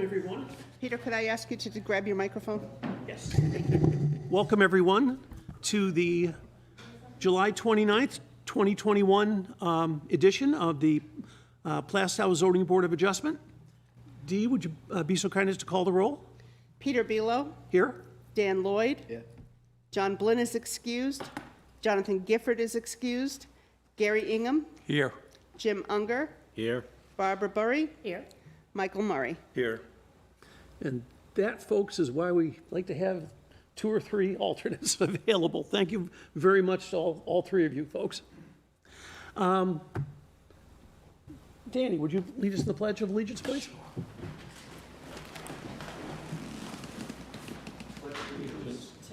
welcome everyone. Peter, could I ask you to grab your microphone? Yes. Welcome everyone to the July 29th, 2021 edition of the Plaistow Zoning Board of Adjustment. Dee, would you be so kind as to call the roll? Peter Belo, Here. Dan Lloyd. Yeah. John Blinn is excused. Jonathan Gifford is excused. Gary Ingham. Here. Jim Unger. Here. Barbara Burry. Here. Michael Murray. Here. And that, folks, is why we like to have 2 or 3 alternates available. Thank you very much to all 3 of you folks. Danny, would you lead us in the Pledge of Allegiance, please?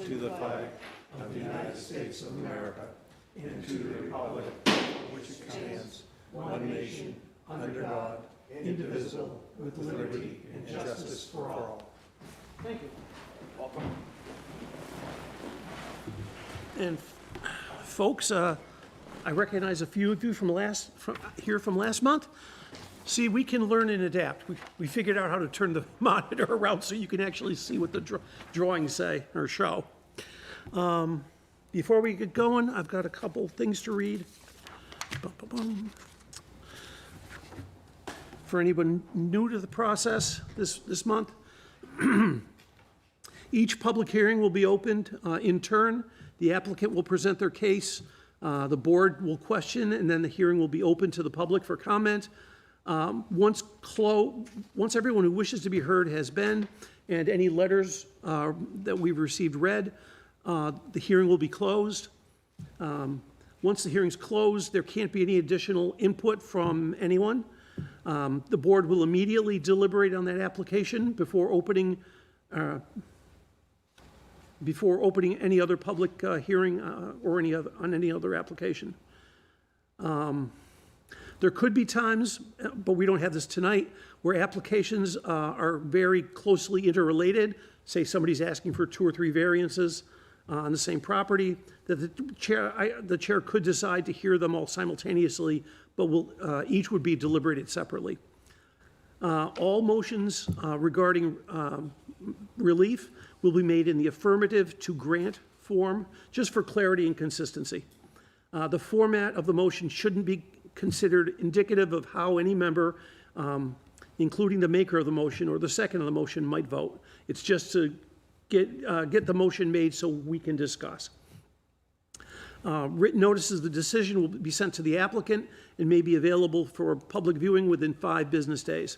To the flag of the United States of America and to the republic for which it stands, one nation, under God, indivisible, with liberty and justice for all. Thank you. Welcome. And folks, I recognize a few of you from last month. See, we can learn and adapt. We figured out how to turn the monitor around so you can actually see what the drawings say or show. Before we get going, I've got a couple things to read. For anyone new to the process this month, each public hearing will be opened in turn. The applicant will present their case, the board will question, and then the hearing will be open to the public for comment. Once everyone who wishes to be heard has been, and any letters that we've received read, the hearing will be closed. Once the hearing's closed, there can't be any additional input from anyone. The board will immediately deliberate on that application before opening any other public hearing or on any other application. There could be times, but we don't have this tonight, where applications are very closely interrelated. Say somebody's asking for 2 or 3 variances on the same property, that the chair could decide to hear them all simultaneously, but each would be deliberated separately. All motions regarding relief will be made in the affirmative to grant form, just for clarity and consistency. The format of the motion shouldn't be considered indicative of how any member, including the maker of the motion or the second of the motion, might vote. It's just to get the motion made so we can discuss. Written notices of the decision will be sent to the applicant and may be available for public viewing within 5 business days.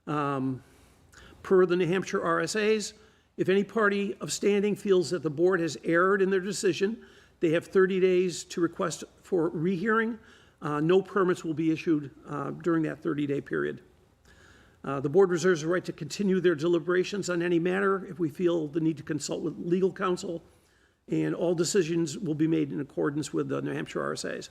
Per the New Hampshire RSAs, if any party of standing feels that the board has erred in their decision, they have 30 days to request for rehearing. No permits will be issued during that 30-day period. The board reserves the right to continue their deliberations on any matter if we feel the need to consult with legal counsel, and all decisions will be made in accordance with the New Hampshire RSAs.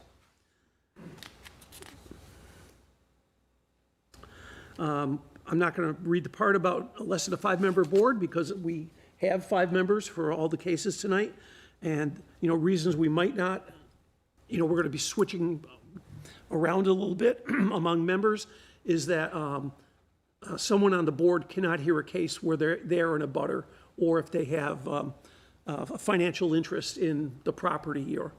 I'm not going to read the part about less than a 5-member board because we have 5 members for all the cases tonight, and reasons we might not. We're going to be switching around a little bit among members is that someone on the board cannot hear a case where they're in a butter, or if they have a financial interest in the property, or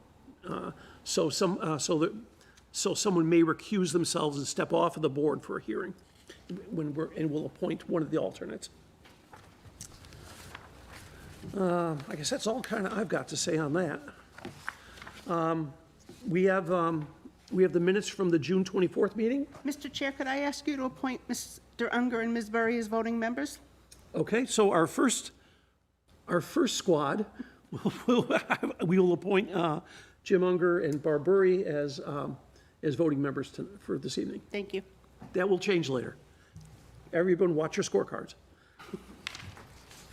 so someone may recuse themselves and step off of the board for a hearing and we'll appoint one of the alternates. I guess that's all kind of I've got to say on that. We have the minutes from the June 24th meeting. Mr. Chair, could I ask you to appoint Mr. Unger and Ms. Burry as voting members? Okay, so our first squad, we will appoint Jim Unger and Barb Burry as voting members for this evening. Thank you. That will change later. Everyone watch your scorecards.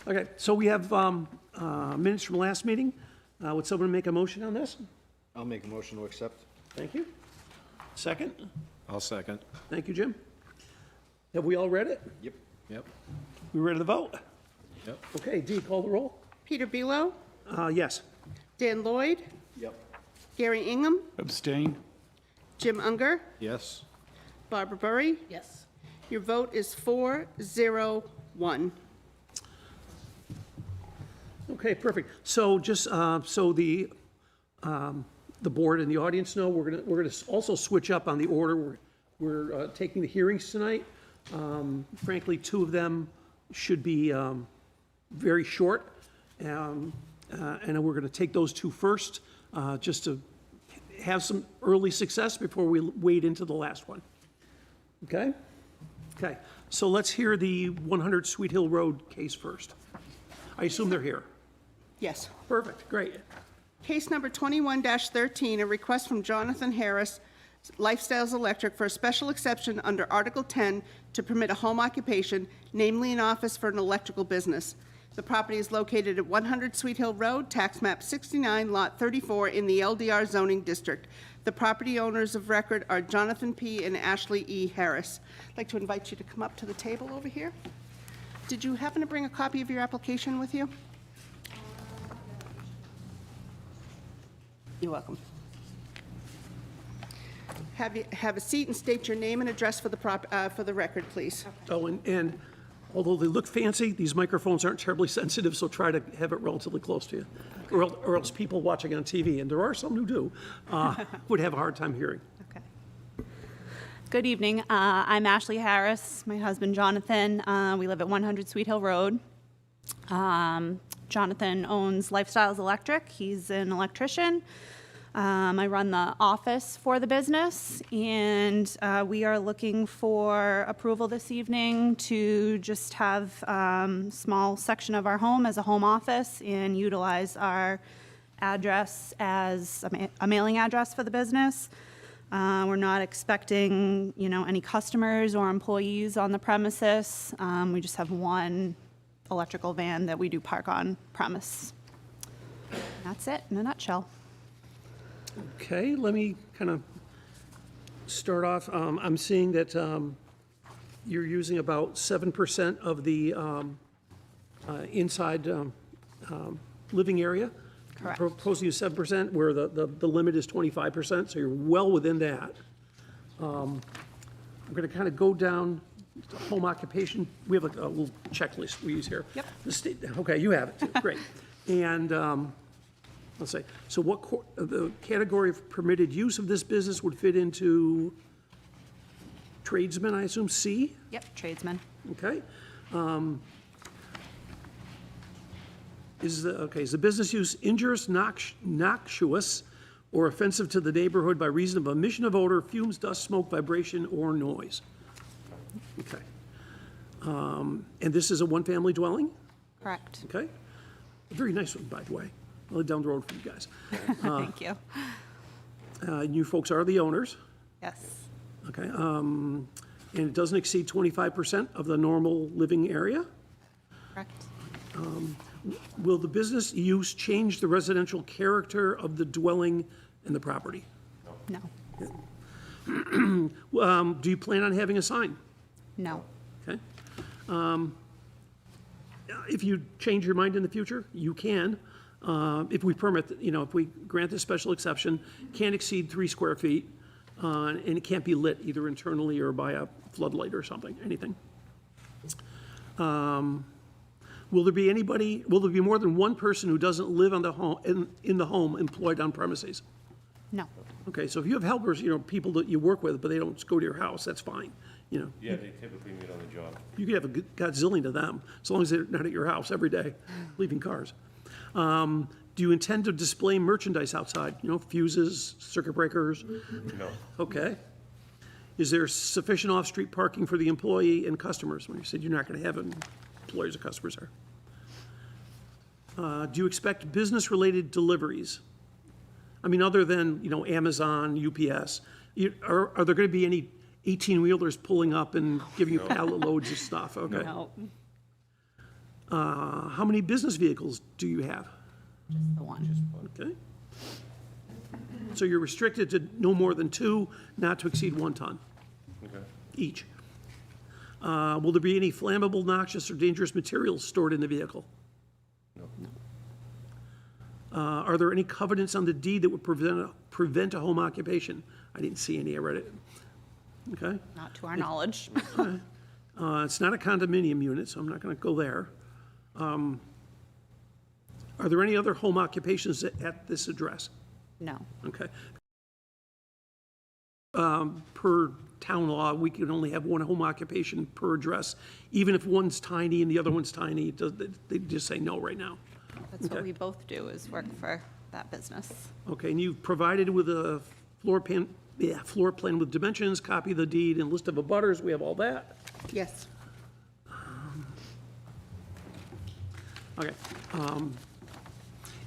Okay, so we have minutes from last meeting. Would someone make a motion on this? I'll make a motion to accept. Thank you. Second? I'll second. Thank you, Jim. Have we all read it? Yep. We ready to vote? Yep. Okay, Dee, call the roll. Peter Belo, Yes. Dan Lloyd, Yep. Gary Ingham, Abstain. Jim Unger, Yes. Barbara Burry. Yes. Your vote is 4-0 1. Okay, perfect. So just so the board and the audience know, we're gonna also switch up on the order. We're taking the hearings tonight. Frankly, 2 of them should be very short, and we're going to take those 2 first, just to have some early success before we wade into the last one. Okay? Okay. So let's hear the 100 Sweet Hill Road case first. I assume they're here. Yes. Perfect. Great. Case number 21-13, a request from Jonathan Harris, Lifestyles Electric, for a special exception under Article 10 to permit a home occupation, namely an office for an electrical business. The property is located at 100 Sweet Hill Road, tax map 69, lot 34, in the LDR zoning district. The property owners of record are Jonathan P. and Ashley E. Harris. I'd like to invite you to come up to the table over here. Did you happen to bring a copy of your application with you? You're welcome. Have a seat and state your name and address for the record, please. Oh, and although they look fancy, these microphones aren't terribly sensitive, so try to have it relatively close to you. Or else people watching on TV, and there are some who do, would have a hard time hearing. Okay. Good evening. I'm Ashley Harris, my husband Jonathan. We live at 100 Sweet Hill Road. Jonathan owns Lifestyles Electric. He's an electrician. I run the office for the business, and we are looking for approval this evening to just have small section of our home as a home office and utilize our address as a mailing address for the business. We're not expecting, any customers or employees on the premises. We just have one electrical van that we do park on premise. That's it in a nutshell. Okay, let me kind of start off. I'm seeing that you're using about 7% of the inside living area. Correct. Proposing to use 7%, where the limit is 25%, so you're well within that. I'm going to kind of go down to home occupation. We have like a little checklist we use here. Yep. The state, okay, you have it too, great. And let's say, so what the category of permitted use of this business would fit into tradesman, I assume, C? Yep, tradesman. Okay. Is the business use injurious, noxious, or offensive to the neighborhood by reason of emission of odor, fumes, dust, smoke, vibration, or noise? Okay. And this is a one-family dwelling? Correct. Okay. A very nice one, by the way. I live down the road from you guys. Thank you. You folks are the owners, Yes. okay? And it doesn't exceed 25% of the normal living area? Correct. Will the business use change the residential character of the dwelling and the property? No. Do you plan on having a sign? No. Okay. If you change your mind in the future, you can. If we permit, if we grant this special exception, can't exceed 3 square feet, and it can't be lit either internally or by a floodlight or something, anything. Will there be more than one person who doesn't live on the home, in the home employed on premises? No. Okay, so if you have helpers, people that you work with, but they don't go to your house, that's fine, Yeah, they typically meet on the job. You could have a godzillion of them, as long as they're not at your house every day, leaving cars. Do you intend to display merchandise outside? Fuses, circuit breakers? No. Okay. Is there sufficient off-street parking for the employee and customers? When you said you're not going to have employees or customers there. Do you expect business-related deliveries? I mean, other than, Amazon, UPS, are there going to be any 18-wheelers pulling up and giving you pallet loads of stuff? Okay. No. How many business vehicles do you have? Just the one. Okay. So you're restricted to no more than 2, not to exceed 1 ton Okay. each. Will there be any flammable, noxious, or dangerous materials stored in the vehicle? No. Are there any covenants on the deed that would prevent a home occupation? I didn't see any, I read it. Okay. Not to our knowledge. It's not a condominium unit, so I'm not going to go there. Are there any other home occupations at this address? No. Okay. Per town law, we can only have one home occupation per address. Even if one's tiny and the other one's tiny, they just say no right now. That's what Okay. we both do, is work for that business. Okay, and you've provided with a floor plan with dimensions, copy of the deed, and list of abutters. We have all that. Yes. Okay.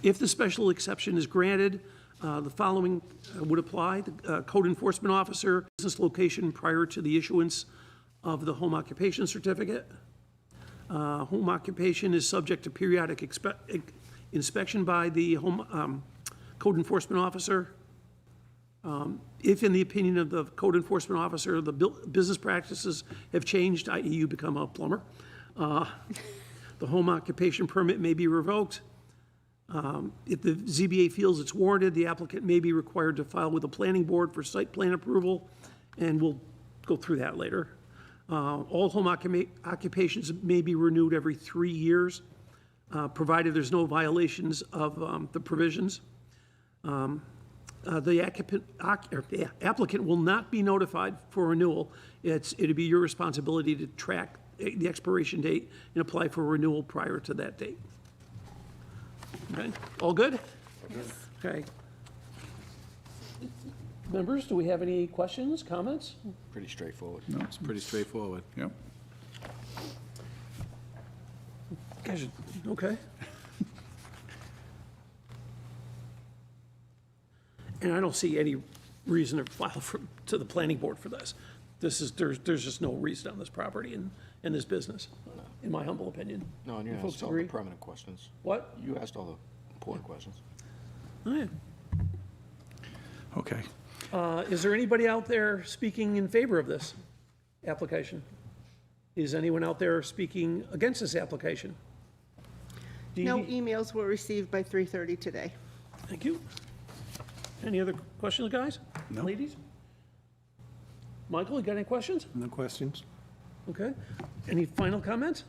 If the special exception is granted, the following would apply. The code enforcement officer, business location prior to the issuance of the home occupation certificate. Home occupation is subject to periodic inspection by the home code enforcement officer. If, in the opinion of the code enforcement officer, the business practices have changed, i.e. you become a plumber, the home occupation permit may be revoked. If the ZBA feels it's warranted, the applicant may be required to file with the planning board for site plan approval, and we'll go through that later. All home occupations may be renewed every 3 years, provided there's no violations of the provisions. The applicant will not be notified for renewal. It'd be your responsibility to track the expiration date and apply for renewal prior to that date. Okay, all good? Okay. Members, do we have any questions, comments? Pretty straightforward. No. It's pretty straightforward. Yep. Guys, okay. And I don't see any reason to file to the planning board for this. There's just no reason on this property in this business, in my humble opinion. No, and you Folks asked all the agree? permanent questions. What? You asked all the important questions. Oh, yeah. Okay. Is there anybody out there speaking in favor of this application? Is anyone out there speaking against this application? No emails were received by 3:30 today. Thank you. Any other questions, guys? No. Ladies? Michael, you got any questions? No questions? Okay. Any final comments?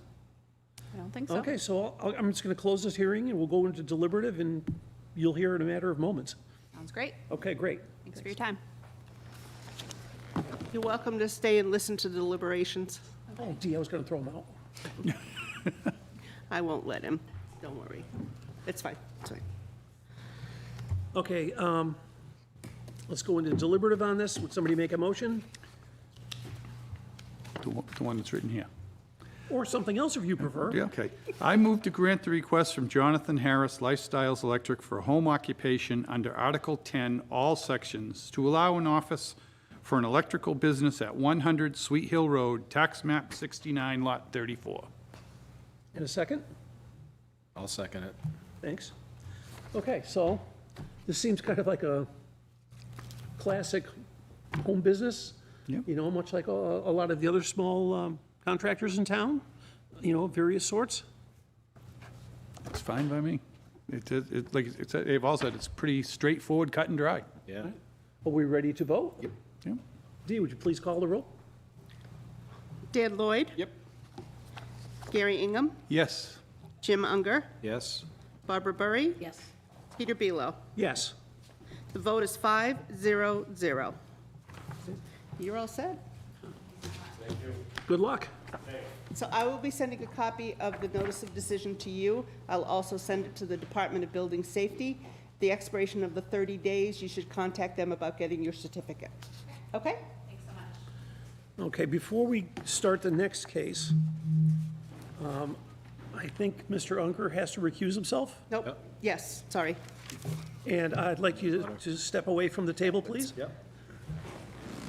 I don't think so. Okay, so I'm just going to close this hearing, and we'll go into deliberative, and you'll hear in a matter of moments. Sounds great. Okay, great. Thanks for your time. You're welcome to stay and listen to the deliberations. Oh, gee, I was going to throw them out. I won't let him. Don't worry. It's fine. It's fine. Okay, let's go into deliberative on this. Would somebody make a motion? The one that's written here. Or something else if you prefer. Yeah, okay. I move to grant the request from Jonathan Harris, Lifestyles Electric, for a home occupation under Article 10, all sections, to allow an office for an electrical business at 100 Sweet Hill Road, tax map 69, lot 34. In a second? I'll second it. Thanks. Okay, so this seems kind of like a classic home business. Yep. You know, much like a lot of the other small contractors in town, you know, of various sorts. It's fine by me. Like they've all said, it's pretty straightforward, cut and dry. Yeah. Are we ready to vote? Yep. Yep. Dee, would you please call the roll? Dan Lloyd? Yep. Gary Ingham? Yes. Jim Unger? Yes. Barbara Burry? Yes. Peter Bealow? Yes. The vote is 5-0-0. You're all set? Good luck. So I will be sending a copy of the notice of decision to you. I'll also send it to the Department of Building Safety. The expiration of the 30 days, you should contact them about getting your certificate. Okay? Okay, before we start the next case, I think Mr. Unger has to recuse himself, Nope. Yes, sorry. and I'd like you to step away from the table, please. Yep.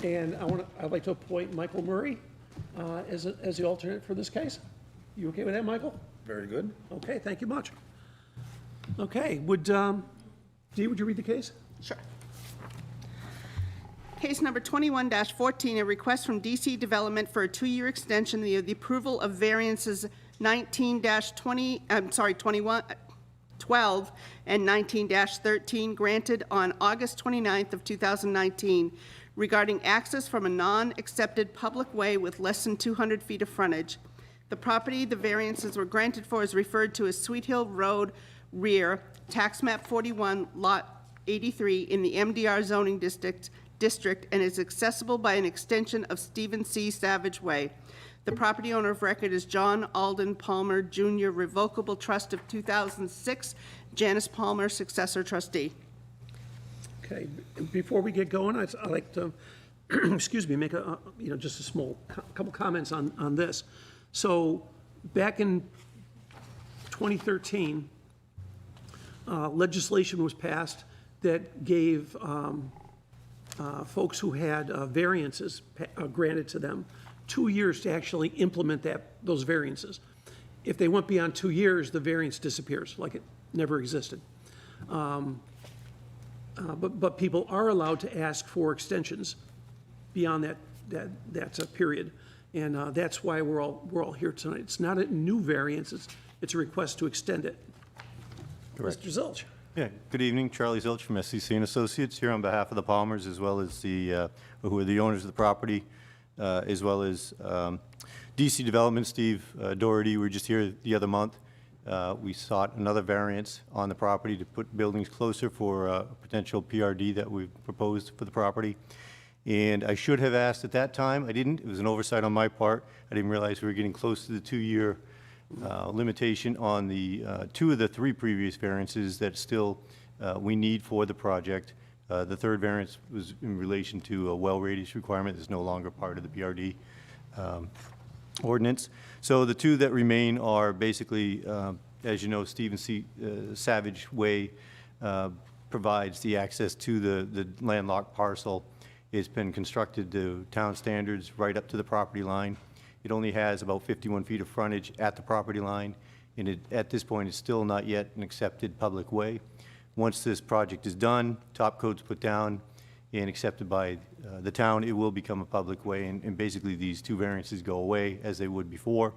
And I'd like to appoint Michael Murray as the alternate for this case. You okay with that, Michael? Very good. Okay, thank you much. Okay, Dee, would you read the case? Sure. Case number 21-14, a request from DC Development for a 2-year extension of the approval of variances 12 and 19-13 granted on August 29th of 2019 regarding access from a non-accepted public way with less than 200 feet of frontage. The property the variances were granted for is referred to as Sweet Hill Road rear, tax map 41, lot 83, in the MDR zoning district, and is accessible by an extension of Stephen C. Savage Way. The property owner of record is John Alden Palmer Jr., Revocable Trust of 2006, Janice Palmer, successor trustee. Okay, before we get going, I'd like to, excuse me, make a, just a small, couple comments on this. So, back in 2013, legislation was passed that gave folks who had variances granted to them 2 years to actually implement those variances. If they went beyond 2 years, the variance disappears, like it never existed. But people are allowed to ask for extensions beyond that period, and that's why we're all here tonight. It's not a new variance; it's a request to extend it. Correct. Mr. Zilch. Yeah, good evening, Charlie Zilch from SCC and Associates, here on behalf of the Palmers, as well as the, who are the owners of the property, as well as DC Development, Steve Doherty. We were just here the other month. We sought another variance on the property to put buildings closer for a potential PRD that we've proposed for the property. And I should have asked at that time. I didn't. It was an oversight on my part. I didn't realize we were getting close to the 2-year limitation on the 2 of the 3 previous variances that still we need for the project. The third variance was in relation to a well radius requirement that's no longer part of the PRD ordinance. So the 2 that remain are basically, as you know, Stephen C. Savage Way provides the access to the landlocked parcel. It's been constructed to town standards right up to the property line. It only has about 51 feet of frontage at the property line, and at this point, it's still not yet an accepted public way. Once this project is done, top coat's put down and accepted by the town, it will become a public way, and basically these 2 variances go away as they would before.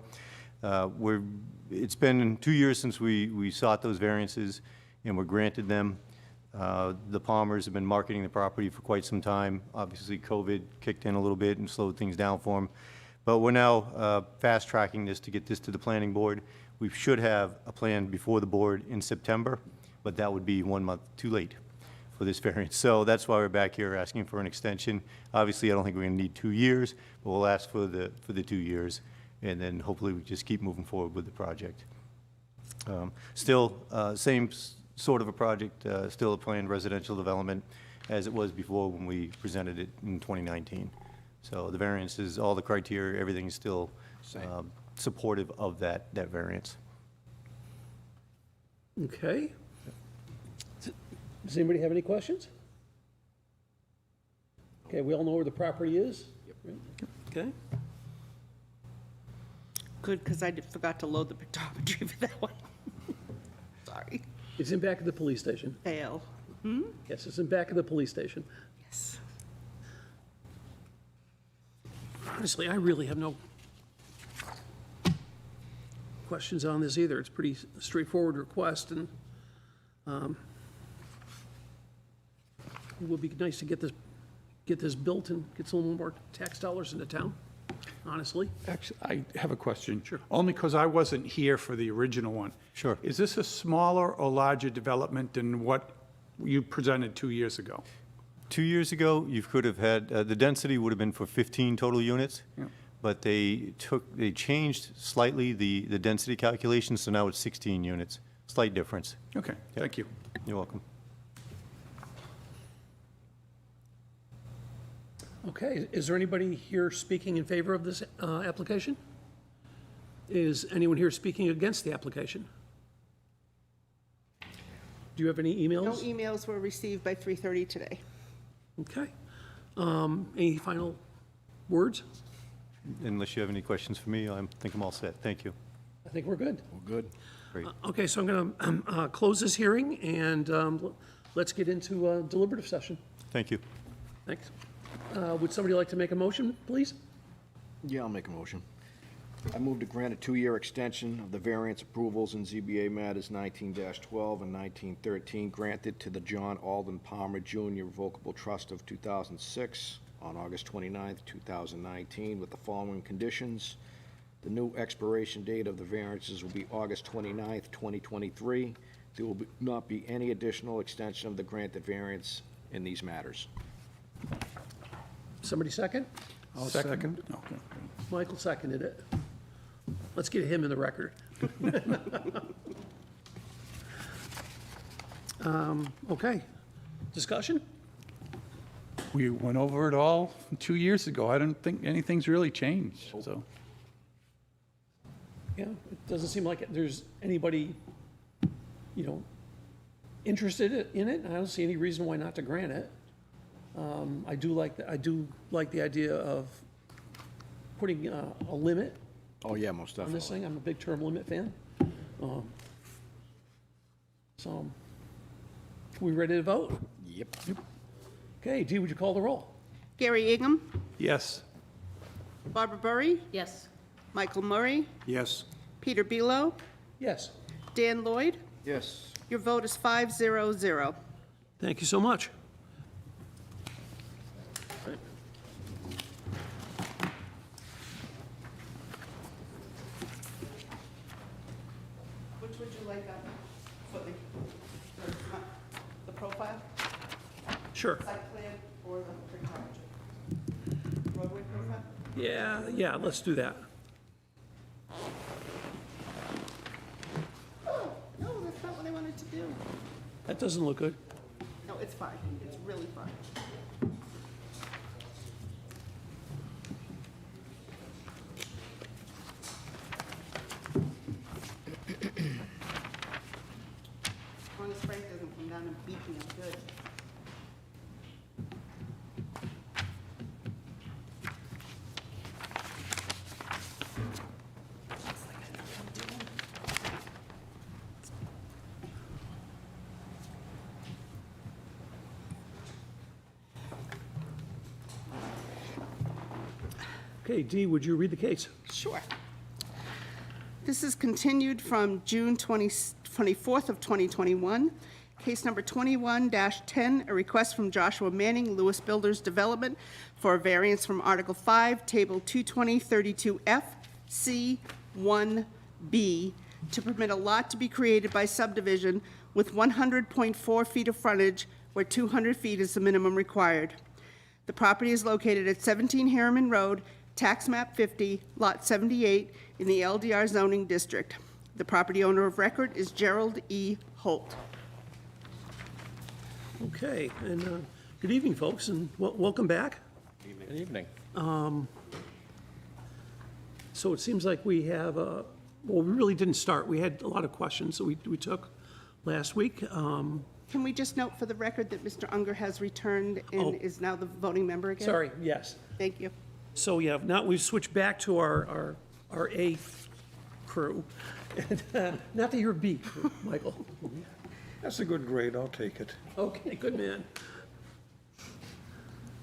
It's been 2 years since we sought those variances and were granted them. The Palmers have been marketing the property for quite some time. Obviously, COVID kicked in a little bit and slowed things down for them. But we're now fast-tracking this to get this to the planning board. We should have a plan before the board in September, but that would be 1 month too late for this variance. So that's why we're back here asking for an extension. Obviously, I don't think we're going to need 2 years, but we'll ask for the 2 years, and then hopefully we just keep moving forward with the project. Still, same sort of a project, still a planned residential development as it was before when we presented it in 2019. So the variances, all the criteria, everything is still supportive of that variance. Okay. Does anybody have any questions? Okay, we all know where the property is? Yep. Okay. Good, because I forgot to load the pictometry for that one. Sorry. It's in back of the police station. Fail. Yes, it's in back of the police station. Yes. Honestly, I really have no questions on this either. It's a pretty straightforward request, and it would be nice to get this built and get some more tax dollars into town, honestly. Actually, I have a question. Sure. Only because I wasn't here for the original one. Sure. Is this a smaller or larger development than what you presented 2 years ago? 2 years ago, you could have had, the density would have been for 15 total units, Yeah. but they changed slightly the density calculation, so now it's 16 units. Slight difference. Okay, thank you. You're welcome. Okay, is there anybody here speaking in favor of this application? Is anyone here speaking against the application? Do you have any No emails? emails were received by 3:30 today. Okay. Any final words? Unless you have any questions for me, I think I'm all set. Thank you. I think we're good. Well, good. Great. Okay, so I'm going to close this hearing, and let's get into a deliberative session. Thank you. Thanks. Would somebody like to make a motion, please? Yeah, I'll make a motion. I move to grant a 2-year extension of the variance approvals in ZBA matters 19-12 and 1913 granted to the John Alden Palmer Jr. Revocable Trust of 2006, on August 29th, 2019, with the following conditions. The new expiration date of the variances will be August 29th, 2023. There will not be any additional extension of the granted variance in these matters. Somebody second? I'll second. Okay. Michael seconded it. Let's get him in the record. Okay. Discussion? We went over it all 2 years ago. I don't think anything's really changed, so. Yeah, it doesn't seem like there's anybody, interested in it. I don't see any reason why not to grant it. I do like the idea of putting a limit Oh, yeah, most on this definitely. thing. I'm a big term limit fan. So, we ready to vote? Yep. Okay, Dee, would you call the roll? Gary Ingham, Yes. Barbara Burry, Yes. Michael Murray, Yes. Peter Bealow, Yes. Dan Lloyd. Yes. Your vote is 5-0-0. Thank you so much. Which would you like for the profile, Sure. site plan, or the recharge? Roadway profile? Yeah, let's do that. Oh, no, that's not what I wanted to do. That doesn't look good. No, it's fine. It's really fine. As long as Frank doesn't come down and beat me, I'm good. Okay, Dee, would you read the case? Sure. This is continued from June 24th of 2021. Case number 21-10, a request from Joshua Manning, Lewis Builders Development, for a variance from Article 5, Table 22032F, C, 1B, to permit a lot to be created by subdivision with 100.4 feet of frontage where 200 feet is the minimum required. The property is located at 17 Harriman Road, Tax Map 50, Lot 78, in the LDR zoning district. The property owner of record is Gerald E. Holt. Okay, and good evening, folks, and welcome back. Good evening. So it seems like we have, well, we really didn't start. We had a lot of questions that we took last week. Can we just note for the record that Mr. Unger has returned and is now the voting member again? Sorry, yes. Thank you. So, yeah, now we've switched back to our A crew. And, not that you're B crew, Michael. That's a good grade, I'll take it. Okay, good man.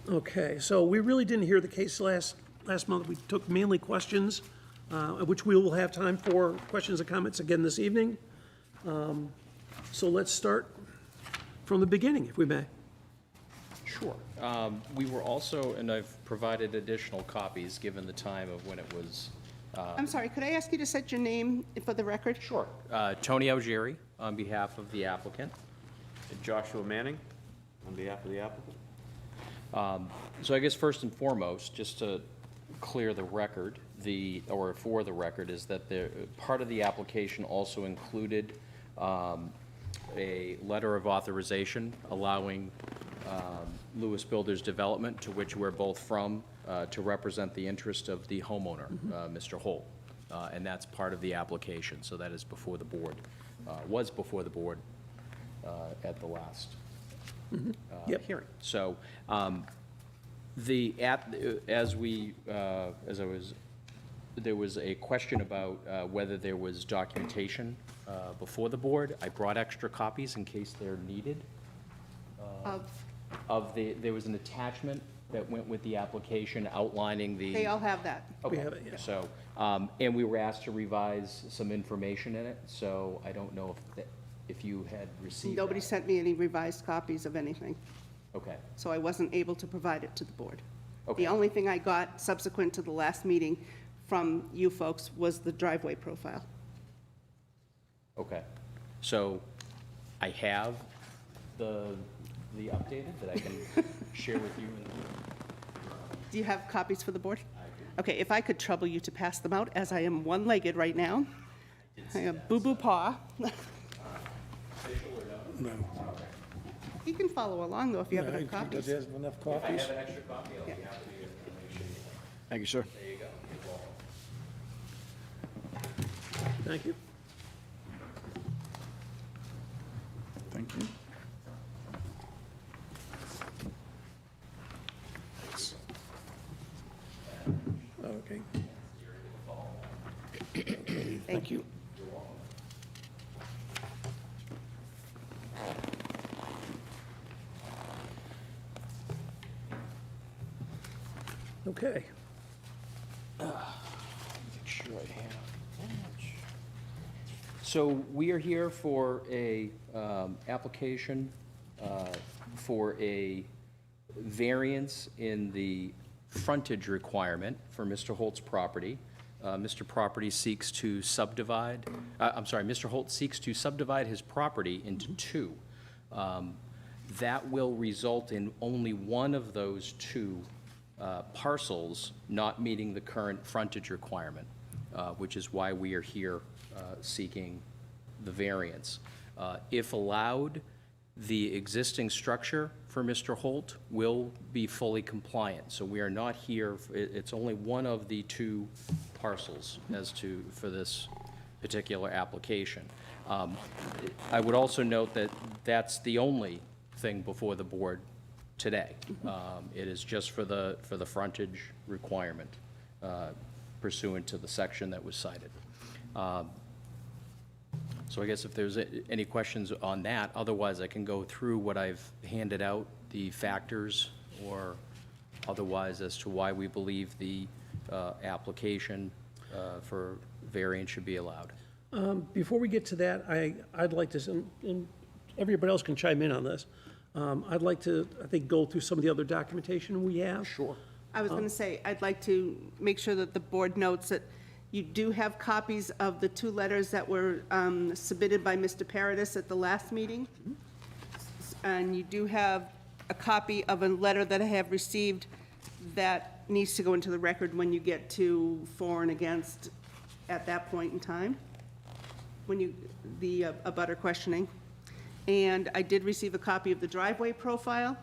Okay, so we really didn't hear the case last month. We took mainly questions, which we will have time for questions and comments again this evening. So let's start from the beginning, if we may. Sure. We were also, and I've provided additional copies, given the time of when it was. I'm sorry, could I ask you to set your name for the record? Sure. Tony Algieri, on behalf of the applicant. Joshua Manning, on behalf of the applicant. So I guess first and foremost, just to clear the record, for the record, is that part of the application also included a letter of authorization allowing Lewis Builders Development, to which we're both from, to represent the interest of the homeowner, Mr. Holt. And that's part of the application, so that is before the board, was before the board at the last Yep. hearing. So, there was a question about whether there was documentation before the board. I brought extra copies in case they're needed. There was an attachment that went with the application outlining the. They all have that. Okay. We have it, yeah. So, and we were asked to revise some information in it, so I don't know if you had received that. Nobody sent me any revised copies of anything, Okay. so I wasn't able to provide it to the board. Okay. The only thing I got subsequent to the last meeting from you folks was the driveway profile. Okay, so I have the updated that I can share with you. Do you have copies for the board? Okay, if I could trouble you to pass them out, as I am one-legged right now. I have boo-boo paw. No. You can follow along, though, if you have enough Does copies. he have enough copies? an extra copy, I'll be happy to. Thank you, sir. There you go. Thank you. Thank you. Okay. Thank you. Okay. So we are here for a application for a variance in the frontage requirement for Mr. Holt's property. Mr. Property seeks to subdivide, Mr. Holt seeks to subdivide his property into two. That will result in only one of those two parcels not meeting the current frontage requirement, which is why we are here seeking the variance. If allowed, the existing structure for Mr. Holt will be fully compliant. So we are not here, it's only one of the two parcels for this particular application. I would also note that that's the only thing before the board today. It is just for the frontage requirement pursuant to the section that was cited. So I guess if there's any questions on that, otherwise I can go through what I've handed out, the factors, or otherwise as to why we believe the application for variance should be allowed. Before we get to that, I'd like to, and everybody else can chime in on this. I'd like to, I think, go through some of the other documentation we have. Sure. I was going to say, I'd like to make sure that the board notes that you do have copies of the two letters that were submitted by Mr. Paradis at the last meeting. And you do have a copy of a letter that I have received that needs to go into the record when you get to for and against at that point in time, when the abutter questioning. And I did receive a copy of the driveway profile.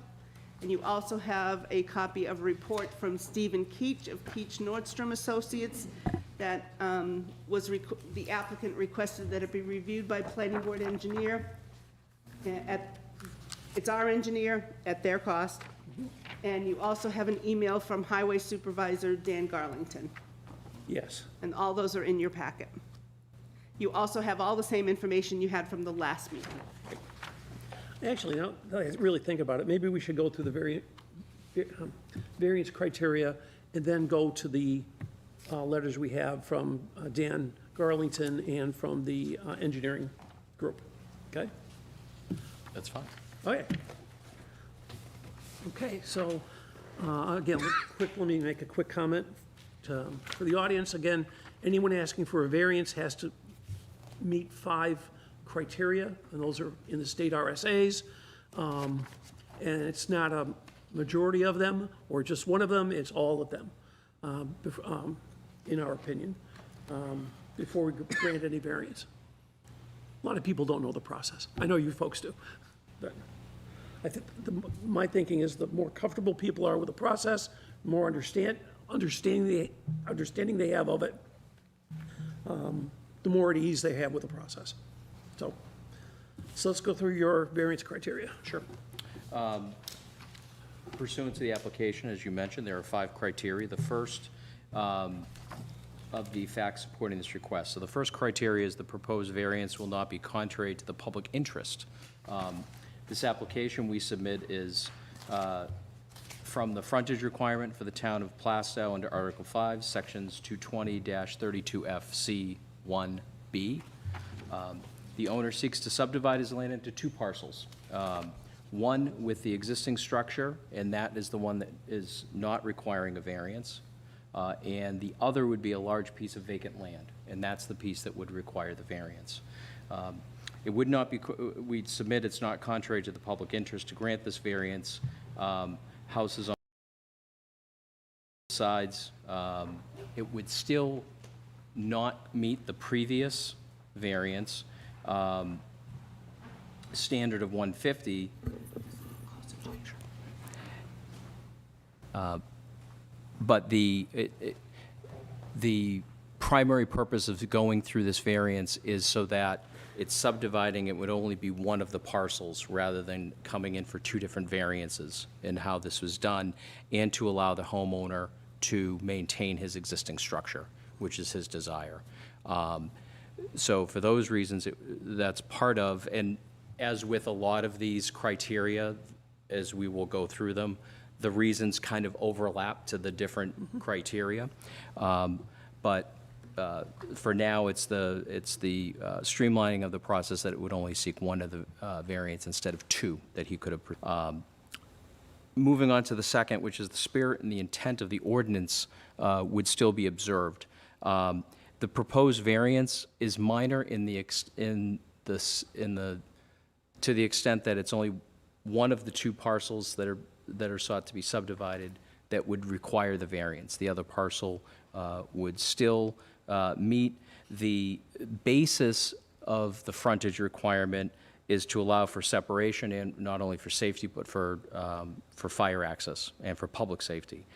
And you also have a copy of a report from Stephen Keach of Keach Nordstrom Associates that the applicant requested that it be reviewed by planning board engineer. It's our engineer at their cost. And you also have an email from Highway Supervisor Dan Garlington. Yes. And all those are in your packet. You also have all the same information you had from the last meeting. Actually, now that I really think about it, maybe we should go through the variance criteria and then go to the letters we have from Dan Garlington and from the engineering group. Okay? That's fine. Okay. Okay, so, again, let me make a quick comment for the audience. Again, anyone asking for a variance has to meet 5 criteria, and those are in the state RSAs. And it's not a majority of them or just one of them, it's all of them, in our opinion, before we grant any variance. A lot of people don't know the process. I know you folks do, but I think my thinking is the more comfortable people are with the process, the more understanding they have of it, the more at ease they have with the process. So let's go through your variance criteria. Sure. Pursuant to the application, as you mentioned, there are 5 criteria. The first of the facts supporting this request. So the first criteria is the proposed variance will not be contrary to the public interest. This application we submit is from the frontage requirement for the town of Plaistow under Article 5, Sections 220-32FC1B. The owner seeks to subdivide his land into 2 parcels. One with the existing structure, and that is the one that is not requiring a variance. And the other would be a large piece of vacant land, and that's the piece that would require the variance. It would not be, we'd submit it's not contrary to the public interest to grant this variance. Houses on sides, it would still not meet the previous variance standard of 150. But the primary purpose of going through this variance is so that it's subdividing, it would only be one of the parcels rather than coming in for two different variances in how this was done, and to allow the homeowner to maintain his existing structure, which is his desire. So for those reasons, that's part of, and as with a lot of these criteria, as we will go through them, the reasons kind of overlap to the different criteria. But for now, it's the streamlining of the process that it would only seek one of the variants instead of two that he could have. Moving on to the second, which is the spirit and the intent of the ordinance would still be observed. The proposed variance is minor to the extent that it's only one of the two parcels that are sought to be subdivided that would require the variance. The other parcel would still meet. The basis of the frontage requirement is to allow for separation, and not only for safety, but for fire access and for public safety.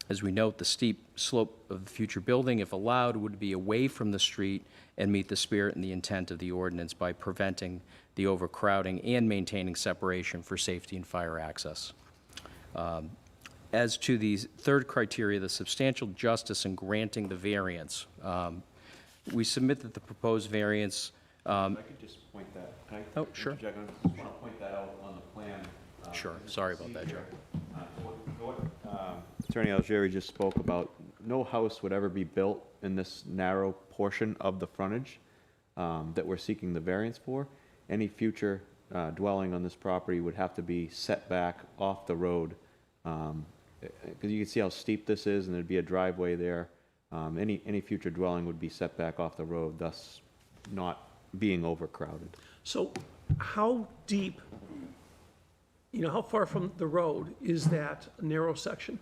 As we note, the steep slope of the future building, if allowed, would be away from the street and meet the spirit and the intent of the ordinance by preventing the overcrowding and maintaining separation for safety and fire access. As to the third criteria, the substantial justice in granting the variance, we submit that the proposed variance. I could just point that. Can I Oh, sure. interject? I just want to point that out on the plan. Sure, sorry about that, Joe. Attorney Algieri just spoke about no house would ever be built in this narrow portion of the frontage that we're seeking the variance for. Any future dwelling on this property would have to be set back off the road, because you can see how steep this is, and there'd be a driveway there. Any future dwelling would be set back off the road, thus not being overcrowded. So how deep, how far from the road is that narrow section?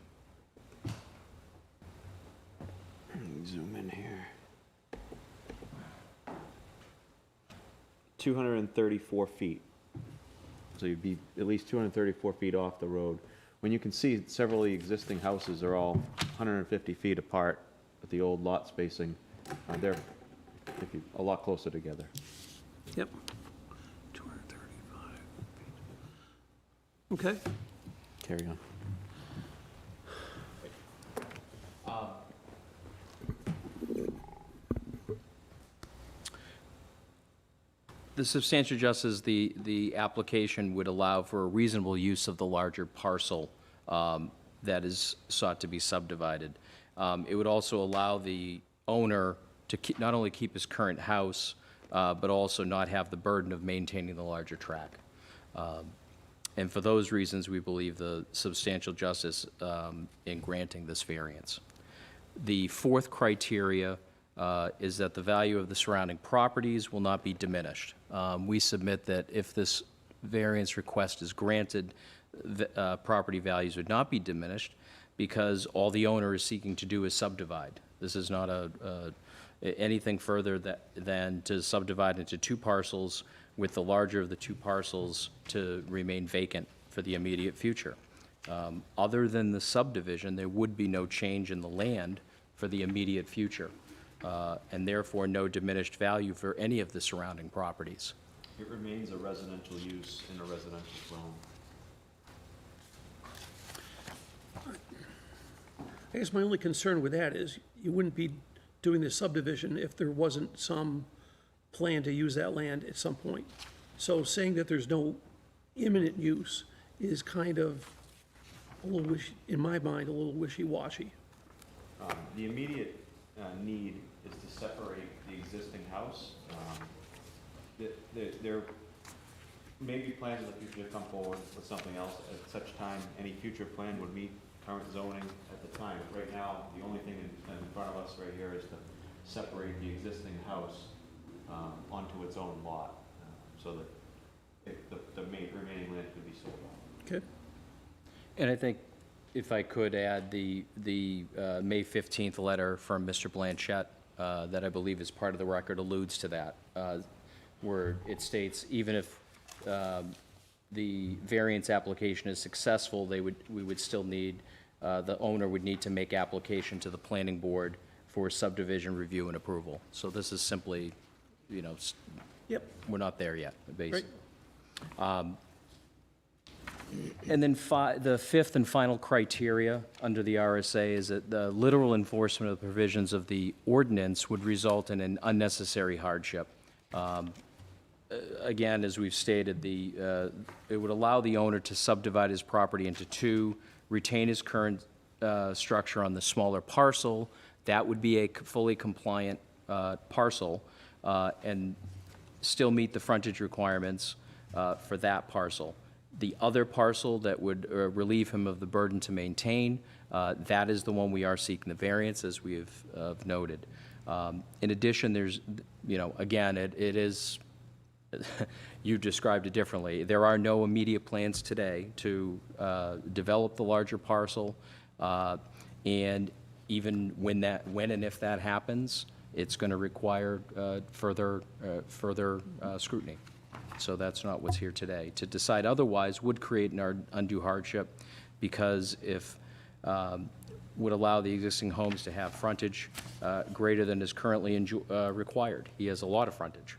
Zoom in here. 234 feet. So you'd be at least 234 feet off the road. When you can see several of the existing houses are all 150 feet apart with the old lot spacing, they're a lot closer together. Yep. 235 feet. Okay. Carry on. The substantial justice, the application would allow for a reasonable use of the larger parcel that is sought to be subdivided. It would also allow the owner to not only keep his current house, but also not have the burden of maintaining the larger tract. And for those reasons, we believe the substantial justice in granting this variance. The fourth criteria is that the value of the surrounding properties will not be diminished. We submit that if this variance request is granted, the property values would not be diminished, because all the owner is seeking to do is subdivide. This is not anything further than to subdivide into two parcels, with the larger of the two parcels to remain vacant for the immediate future. Other than the subdivision, there would be no change in the land for the immediate future, and therefore no diminished value for any of the surrounding properties. It remains a residential use in a residential zone. I guess my only concern with that is you wouldn't be doing this subdivision if there wasn't some plan to use that land at some point. So saying that there's no imminent use is kind of a little in my mind, a little wishy-washy. The immediate need is to separate the existing house. maybe plans in the future to come forward with something else at such time any future plan would meet current zoning at the time. But right now, the only thing in front of us right here is to separate the existing house onto its own lot, so that the remaining land could be sold off. Okay. And I think if I could add the May 15th letter from Mr. Blanchett, that I believe is part of the record, alludes to that, where it states, even if the variance application is successful, we would still need, the owner would need to make application to the planning board for subdivision review and approval. So this is simply, you know, Yep. we're not there yet, Great. basically. And then the fifth and final criteria under the RSA is that the literal enforcement of the provisions of the ordinance would result in an unnecessary hardship. Again, as we've stated, it would allow the owner to subdivide his property into two, retain his current structure on the smaller parcel. That would be a fully compliant parcel, and still meet the frontage requirements for that parcel. The other parcel that would relieve him of the burden to maintain, that is the one we are seeking the variance, as we have noted. In addition, there's, you know, again, it is, you described it differently. There are no immediate plans today to develop the larger parcel, and even when and if that happens, it's going to require further scrutiny. So that's not what's here today. To decide otherwise would create an undue hardship, because would allow the existing homes to have frontage greater than is currently required. He has a lot of frontage,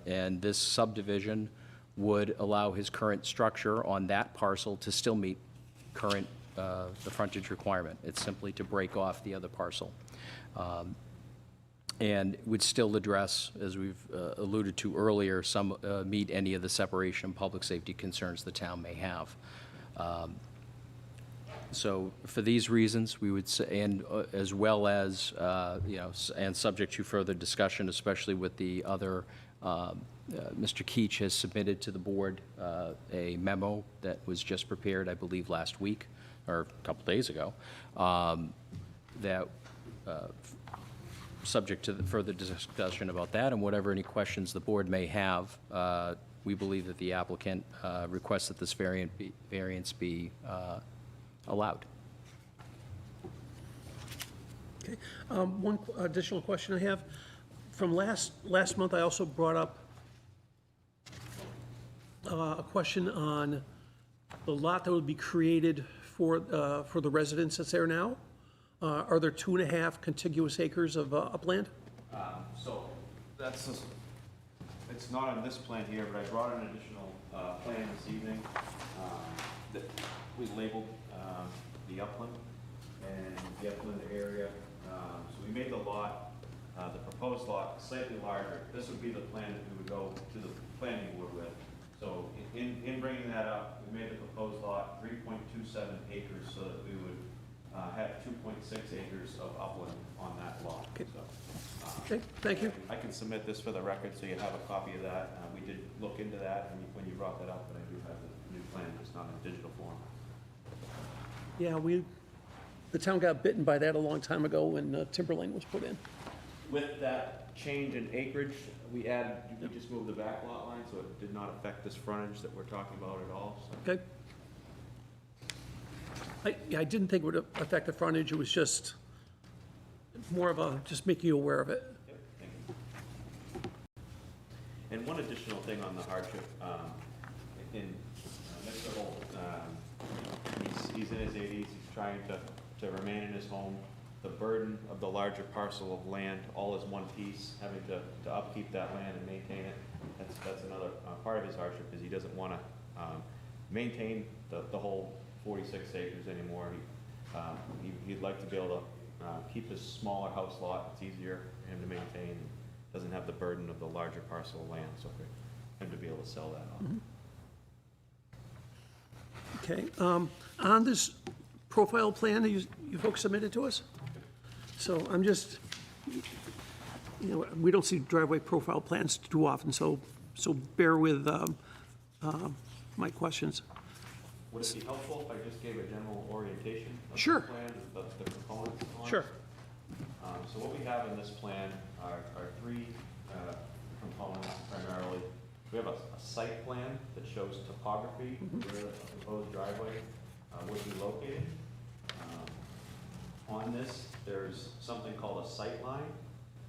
and this subdivision would allow his current structure on that parcel to still meet current the frontage requirement. It's simply to break off the other parcel. And would still address, as we've alluded to earlier, meet any of the separation and public safety concerns the town may have. So for these reasons, we would say, and as well as, you know, and subject to further discussion, especially with the other, Mr. Keach has submitted to the board a memo that was just prepared, I believe, last week, or a couple days ago, that subject to the further discussion about that, and whatever any questions the board may have, we believe that the applicant requests that this variance be allowed. Okay. One additional question I have. From last month, I also brought up a question on the lot that would be created for the residence that's there now. Are there 2.5 contiguous acres of upland? So that's, it's not on this plan here, but I brought an additional plan this evening that we labeled the upland and the upland area. So we made the lot, the proposed lot, slightly larger. This would be the plan that we would go to the planning board with. So in bringing that up, we made the proposed lot 3.27 acres so that we would have 2.6 acres of upland on that lot. Okay. So, Okay, thank you. I can submit this for the record, so you have a copy of that. We did look into that when you brought that up, but I do have the new plan, just not in digital form. Yeah, the town got bitten by that a long time ago when Timberlane was put in. With that change in acreage, we just moved the back lot line, so it did not affect this frontage that we're talking about at all, so. Okay. I didn't think it would affect the frontage. It was just more of just making you aware of it. Yep, thank you. And one additional thing on the hardship, Mr. Holt, he's in his 80s, he's trying to remain in his home. The burden of the larger parcel of land, all is one piece, having to upkeep that land and maintain it. That's another part of his hardship, is he doesn't want to maintain the whole 46 acres anymore. He'd like to be able to keep his smaller house lot. It's easier for him to maintain, doesn't have the burden of the larger parcel of land, so for him to be able to sell that off. Okay. On this profile plan that you folks submitted to us, so I'm just, we don't see driveway profile plans too often, so bear with my questions. Would it be helpful if I just gave a general orientation of the Sure. plan, the components on it? Sure. So what we have in this plan are three components primarily. We have a site plan that shows topography, where the proposed driveway would be located. On this, there's something called a sight line,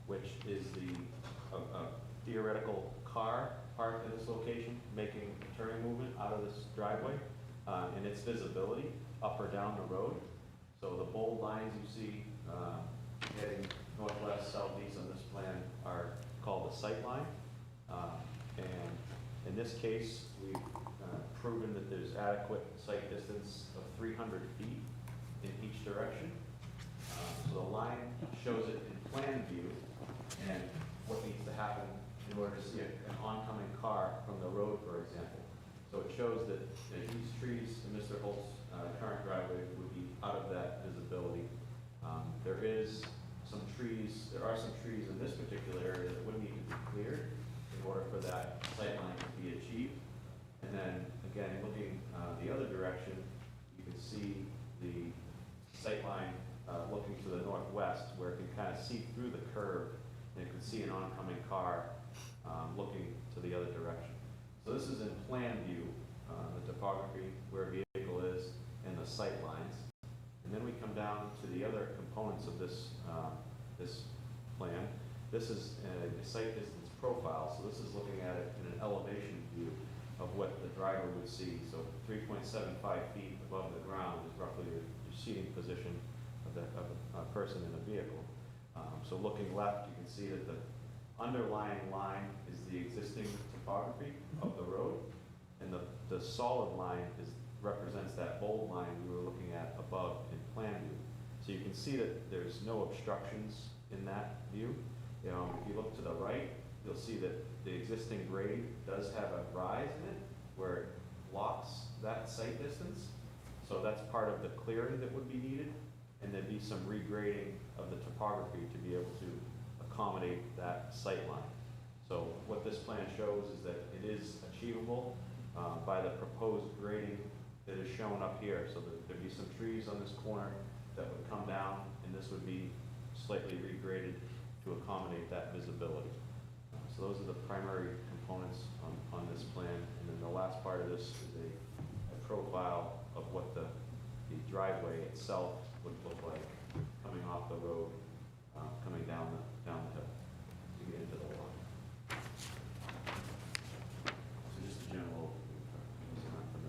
which is a theoretical car parked at this location, making a turning movement out of this driveway, and its visibility up or down the road. So the bold lines you see heading northwest, southeast on this plan are called the sight line. And in this case, we've proven that there's adequate sight distance of 300 feet in each direction. So the line shows it in plan view, and what needs to happen in order to see an oncoming car from the road, for example. So it shows that these trees in Mr. Holt's current driveway would be out of that visibility. There are some trees in this particular area that would need to be cleared in order for that sight line to be achieved. And then, again, looking the other direction, you can see the sight line looking to the northwest, where it can kind of see through the curve, and you can see an oncoming car looking to the other direction. So this is in plan view, the topography, where a vehicle is, and the sight lines. And then we come down to the other components of this plan. This is a sight distance profile, so this is looking at it in an elevation view of what the driver would see. So 3.75 feet above the ground is roughly your seating position of a person in a vehicle. So looking left, you can see that the underlying line is the existing topography of the road, and the solid line represents that bold line we were looking at above in plan view. So you can see that there's no obstructions in that view. If you look to the right, you'll see that the existing grade does have a rise in it where it blocks that sight distance. So that's part of the clearing that would be needed, and there'd be some regrading of the topography to be able to accommodate that sight line. So what this plan shows is that it is achievable by the proposed grading that is shown up here. So there'd be some trees on this corner that would come down, and this would be slightly regraded to accommodate that visibility. So those are the primary components on this plan. And then the last part of this is a profile of what the driveway itself would look like coming off the road, coming down the hill to get into the lot. So just a general overview.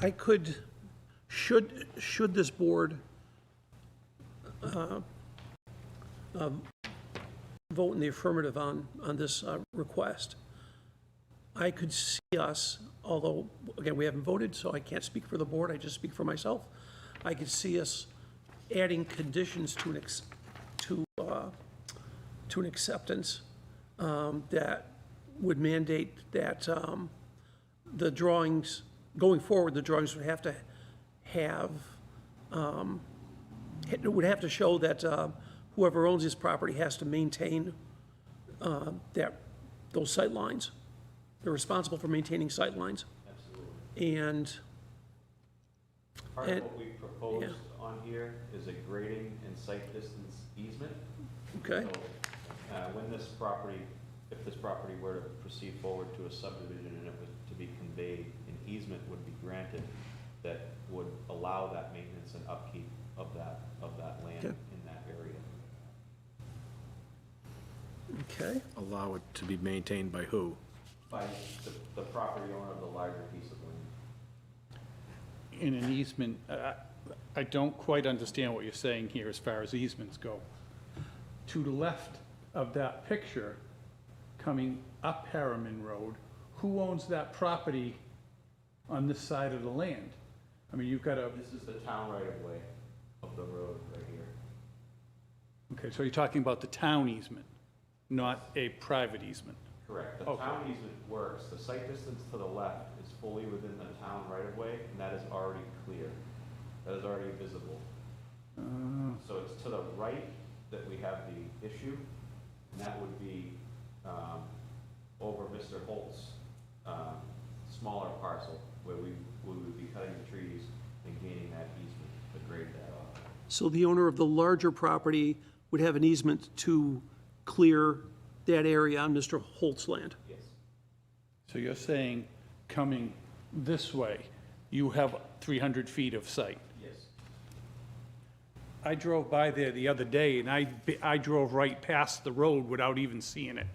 I could, should this board vote in the affirmative on this request, I could see us, although, again, we haven't voted, so I can't speak for the board, I just speak for myself. I could see us adding conditions to an acceptance that would mandate that the drawings, going forward, the drawings would have to show that whoever owns this property has to maintain those sight lines. They're responsible for maintaining sight lines. Absolutely. And Part of what we proposed on here is a grading and sight distance easement. okay, So, when this property, if this property were to proceed forward to a subdivision and it was to be conveyed, an easement would be granted that would allow that maintenance and upkeep of that land Okay. in that area. okay. Allow it to be maintained by who? By the property owner of the larger piece of land. In an easement, I don't quite understand what you're saying here as far as easements go. To the left of that picture, coming up Harriman Road, who owns that property on this side of the land? I mean, you've got a, This is the town right of way of the road right here. okay, so you're talking about the town easement, not a private easement. Correct. The Okay. town easement works. The site distance to the left is fully within the town right of way. and that is already clear. That is already visible. So it's to the right that we have the issue, and that would be over Mr. Holt's smaller parcel, where we would be cutting the trees and gaining that easement to grade that off. So the owner of the larger property would have an easement to clear that area on Mr. Holt's land? Yes. So you're saying coming this way, you have 300 feet of sight? Yes. I drove by there the other day, and I drove right past the road without even seeing it.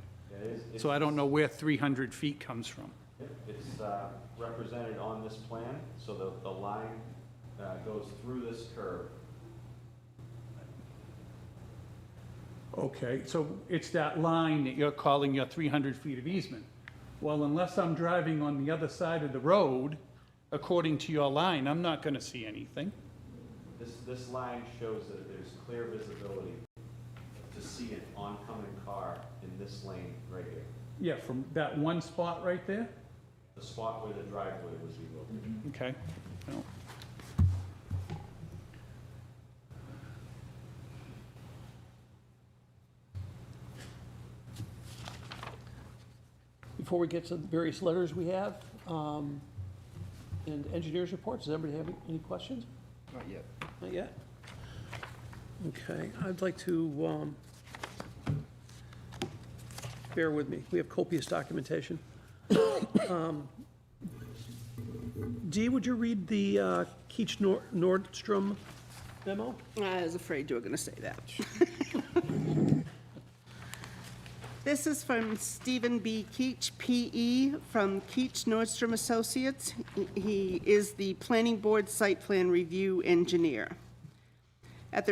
So I don't know where 300 feet comes from. It's represented on this plan, so the line goes through this curve. Okay, so it's that line that you're calling your 300 feet of easement. Well, unless I'm driving on the other side of the road, according to your line, I'm not gonna see anything. This line shows that there's clear visibility to see an oncoming car in this lane right here. Yeah, from that one spot right there? The spot where the driveway was located. Okay. No. Before we get to the various letters we have, and engineers' reports, does anybody have any questions? Not yet. Not yet? Okay, I'd like to, bear with me, we have copious documentation. Dee, would you read the Keach Nordstrom memo? I was afraid you were going to say that. This is from Stephen B. Keach, P.E., from Keach Nordstrom Associates. He is the Planning Board Site Plan Review Engineer. At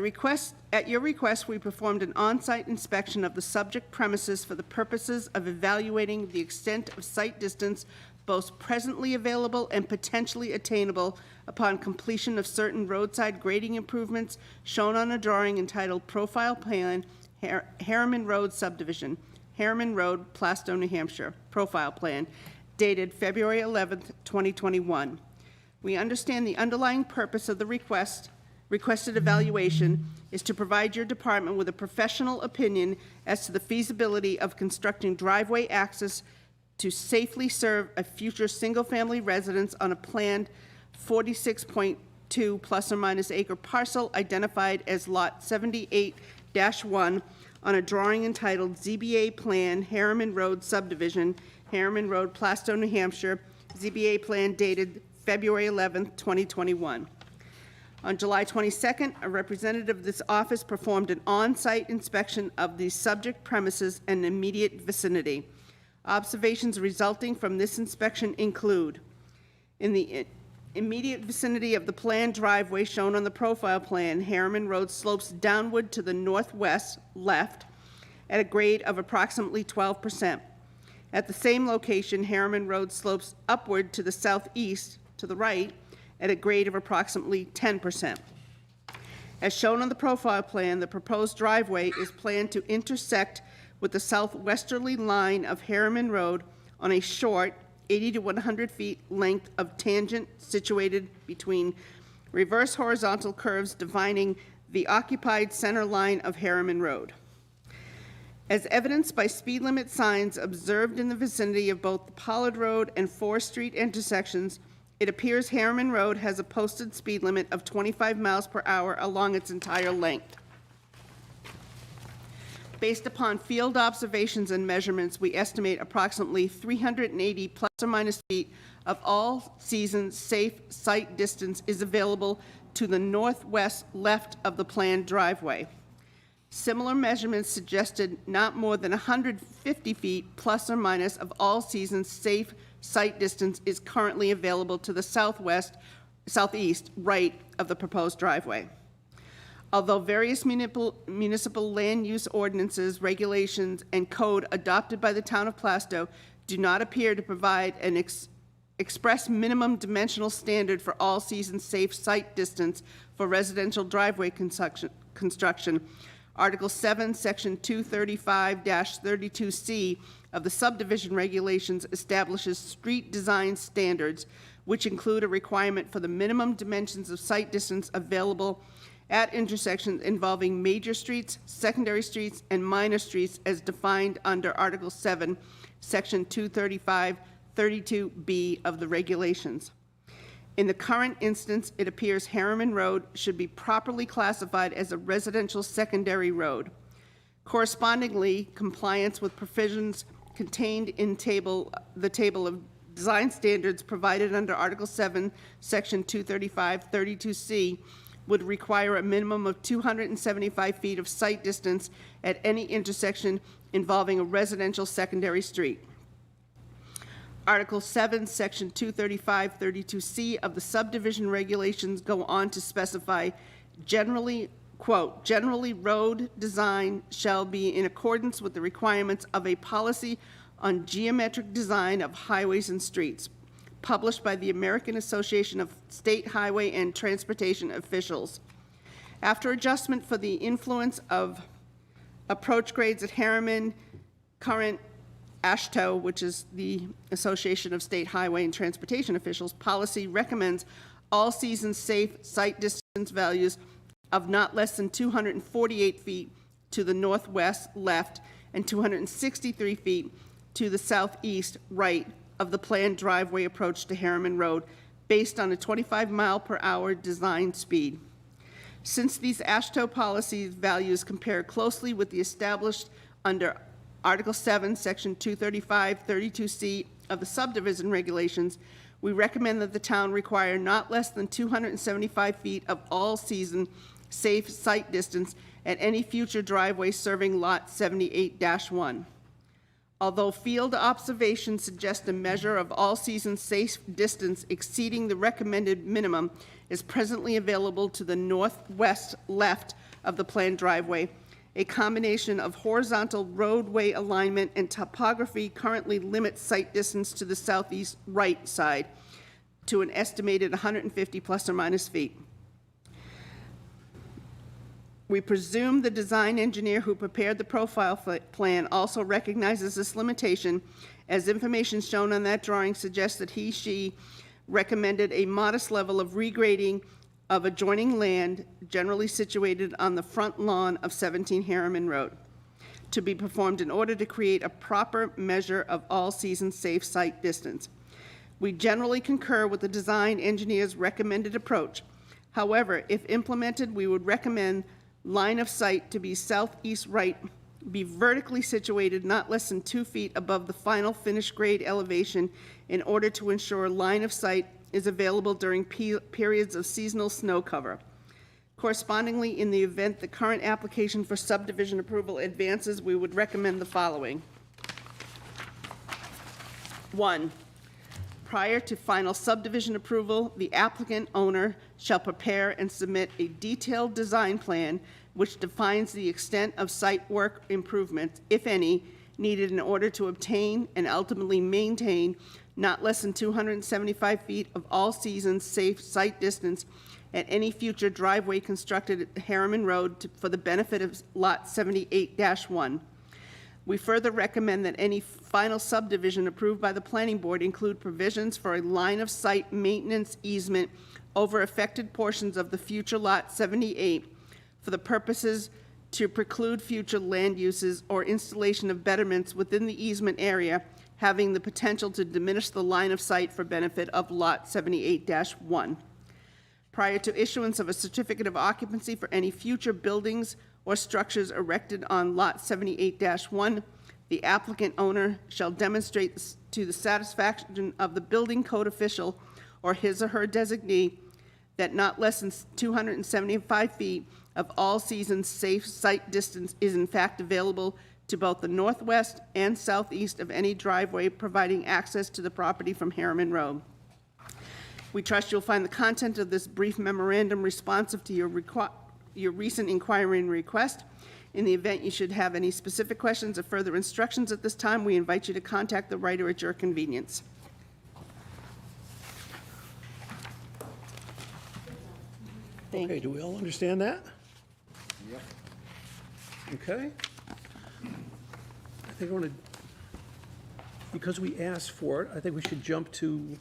your request, we performed an on-site inspection of the subject premises for the purposes of evaluating the extent of site distance both presently available and potentially attainable upon completion of certain roadside grading improvements shown on a drawing entitled Profile Plan, Harriman Road Subdivision, Harriman Road, Plaistow, New Hampshire, Profile Plan, dated February 11th, 2021. We understand the underlying purpose of the requested evaluation is to provide your department with a professional opinion as to the feasibility of constructing driveway access to safely serve a future single-family residence on a planned 46.2 plus or minus acre parcel identified as Lot 78-1 on a drawing entitled ZBA Plan Harriman Road Subdivision, Harriman Road, Plaistow, New Hampshire, ZBA Plan dated February 11th, 2021. On July 22nd, a representative of this office performed an on-site inspection of the subject premises and immediate vicinity. Observations resulting from this inspection include: in the immediate vicinity of the planned driveway shown on the profile plan, Harriman Road slopes downward to the northwest left at a grade of approximately 12%. At the same location, Harriman Road slopes upward to the southeast to the right at a grade of approximately 10%. As shown on the profile plan, the proposed driveway is planned to intersect with the southwesterly line of Harriman Road on a short 80 to 100 feet length of tangent situated between reverse horizontal curves dividing the occupied center line of Harriman Road. As evidenced by speed limit signs observed in the vicinity of both the Pollard Road and Forest Street intersections, it appears Harriman Road has a posted speed limit of 25 miles per hour along its entire length. Based upon field observations and measurements, we estimate approximately 380 plus or minus feet of all-season safe site distance is available to the northwest left of the planned driveway. Similar measurements suggested not more than 150 feet plus or minus of all-season safe site distance is currently available to the southeast right of the proposed driveway. Although various municipal land use ordinances, regulations, and code adopted by the town of Plaistow do not appear to provide an express minimum dimensional standard for all-season safe site distance for residential driveway construction, Article 7, Section 235-32C of the subdivision regulations establishes street design standards, which include a requirement for the minimum dimensions of sight distance available at intersections involving major streets, secondary streets, and minor streets as defined under Article 7, Section 235, 32B of the regulations. In the current instance, it appears Harriman Road should be properly classified as a residential secondary road. Correspondingly, compliance with provisions contained in the table of design standards provided under Article 7, Section 235, 32C would require a minimum of 275 feet of sight distance at any intersection involving a residential secondary street. Article 7, Section 235, 32C of the subdivision regulations go on to specify generally, quote, "Generally, road design shall be in accordance with the requirements of a policy on geometric design of highways and streets, published by the American Association of State Highway and Transportation Officials. After adjustment for the influence of approach grades at Harriman, current AASHTO, which is the Association of State Highway and Transportation Officials, policy recommends all-season safe sight distance values of not less than 248 feet to the northwest left and 263 feet to the southeast right of the planned driveway approach to Harriman Road based on a 25-mile-per-hour design speed. Since these AASHTO policy values compare closely with the established under Article 7, Section 235, 32C of the subdivision regulations, we recommend that the town require not less than 275 feet of all-season safe sight distance at any future driveway serving Lot 78-1. Although field observations suggest a measure of all-season safe distance exceeding the recommended minimum is presently available to the northwest left of the planned driveway, a combination of horizontal roadway alignment and topography currently limits sight distance to the southeast right side to an estimated 150 plus or minus feet. We presume the design engineer who prepared the profile plan also recognizes this limitation, as information shown on that drawing suggests that she recommended a modest level of regrading of adjoining land generally situated on the front lawn of 17 Harriman Road to be performed in order to create a proper measure of all-season safe sight distance. We generally concur with the design engineer's recommended approach. However, if implemented, we would recommend line of sight to be southeast right, be vertically situated not less than 2 feet above the final finished grade elevation in order to ensure line of sight is available during periods of seasonal snow cover. Correspondingly, in the event the current application for subdivision approval advances, we would recommend the following. 1, prior to final subdivision approval, the applicant owner shall prepare and submit a detailed design plan which defines the extent of site work improvements, if any, needed in order to obtain and ultimately maintain not less than 275 feet of all-season safe sight distance at any future driveway constructed at Harriman Road for the benefit of Lot 78-1. We further recommend that any final subdivision approved by the planning board include provisions for a line-of-sight maintenance easement over affected portions of the future Lot 78 for the purposes to preclude future land uses or installation of betterments within the easement area having the potential to diminish the line of sight for benefit of Lot 78-1. Prior to issuance of a certificate of occupancy for any future buildings or structures erected on Lot 78-1, the applicant owner shall demonstrate to the satisfaction of the building code official or his or her designee that not less than 275 feet of all-season safe sight distance is in fact available to both the northwest and southeast of any driveway providing access to the property from Harriman Road. We trust you'll find the content of this brief memorandum responsive to your recent inquiry and request. In the event you should have any specific questions or further instructions at this time, we invite you to contact the writer at your convenience. Thank Okay, you. do we all understand that? Yep. Okay. I think I want to, because we asked for it, I think we should jump to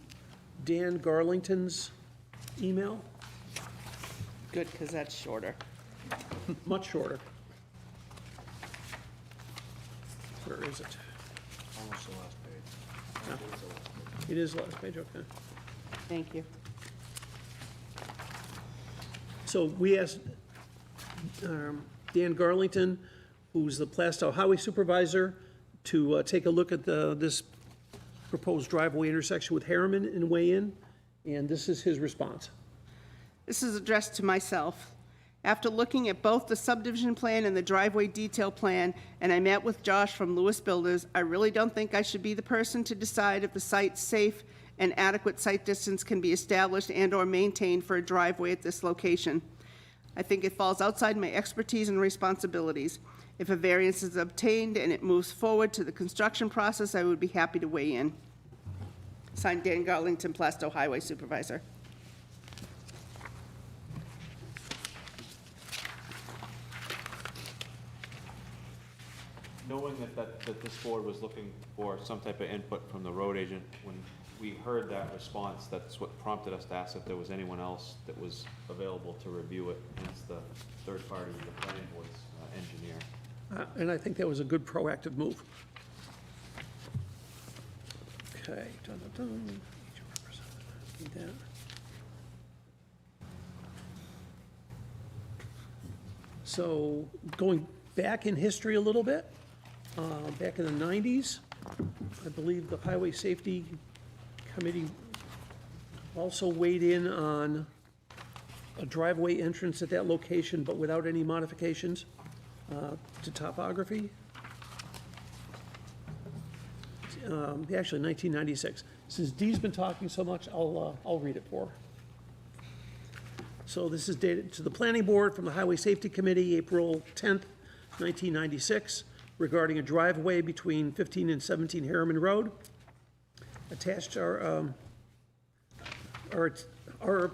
Dan Garlington's email, Good, because that's shorter. much shorter. Where is it? Almost the last page. It is the last page, okay. Thank you. So we asked Dan Garlington, who's the Plaistow Highway Supervisor, to take a look at this proposed driveway intersection with Harriman and weigh in, and this is his response. This is addressed to myself. After looking at both the subdivision plan and the driveway detail plan, and I met with Josh from Lewis Builders, I really don't think I should be the person to decide if the site's safe and adequate site distance can be established and/or maintained for a driveway at this location. I think it falls outside my expertise and responsibilities. If a variance is obtained and it moves forward to the construction process, I would be happy to weigh in. Signed, Dan Garlington, Plaistow Highway Supervisor. Knowing that this board was looking for some type of input from the road agent, when we heard that response, that's what prompted us to ask if there was anyone else that was available to review it, hence the third party, the planning board's engineer. And I think that was a good proactive move. Okay. Dun, dun, dun. Need that. So going back in history a little bit, back in the 90s, I believe the Highway Safety Committee also weighed in on a driveway entrance at that location, but without any modifications to topography. Actually, 1996. Since Dee's been talking so much, I'll read it for her. So this is dated to the Planning Board from the Highway Safety Committee, April 10th, 1996, regarding a driveway between 15 and 17 Harriman Road. Attached are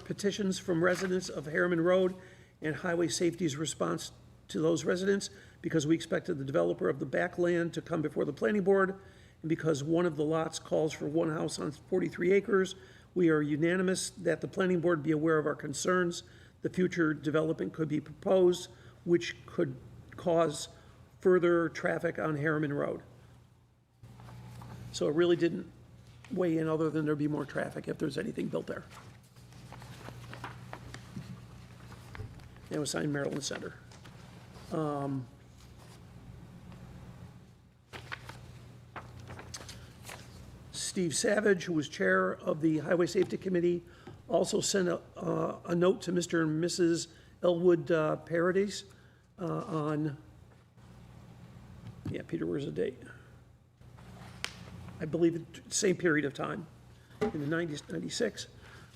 petitions from residents of Harriman Road and Highway Safety's response to those residents, because we expected the developer of the backland to come before the Planning Board, and because one of the lots calls for one house on 43 acres, we are unanimous that the Planning Board be aware of our concerns. The future development could be proposed, which could cause further traffic on Harriman Road. So it really didn't weigh in other than there'd be more traffic if there's anything built there. It was signed Maryland Center. Steve Savage, who was chair of the Highway Safety Committee, also sent a note to Mr. and Mrs. Elwood Paradis on, yeah, Peter, where's the date? I believe same period of time, in the 90s, 96.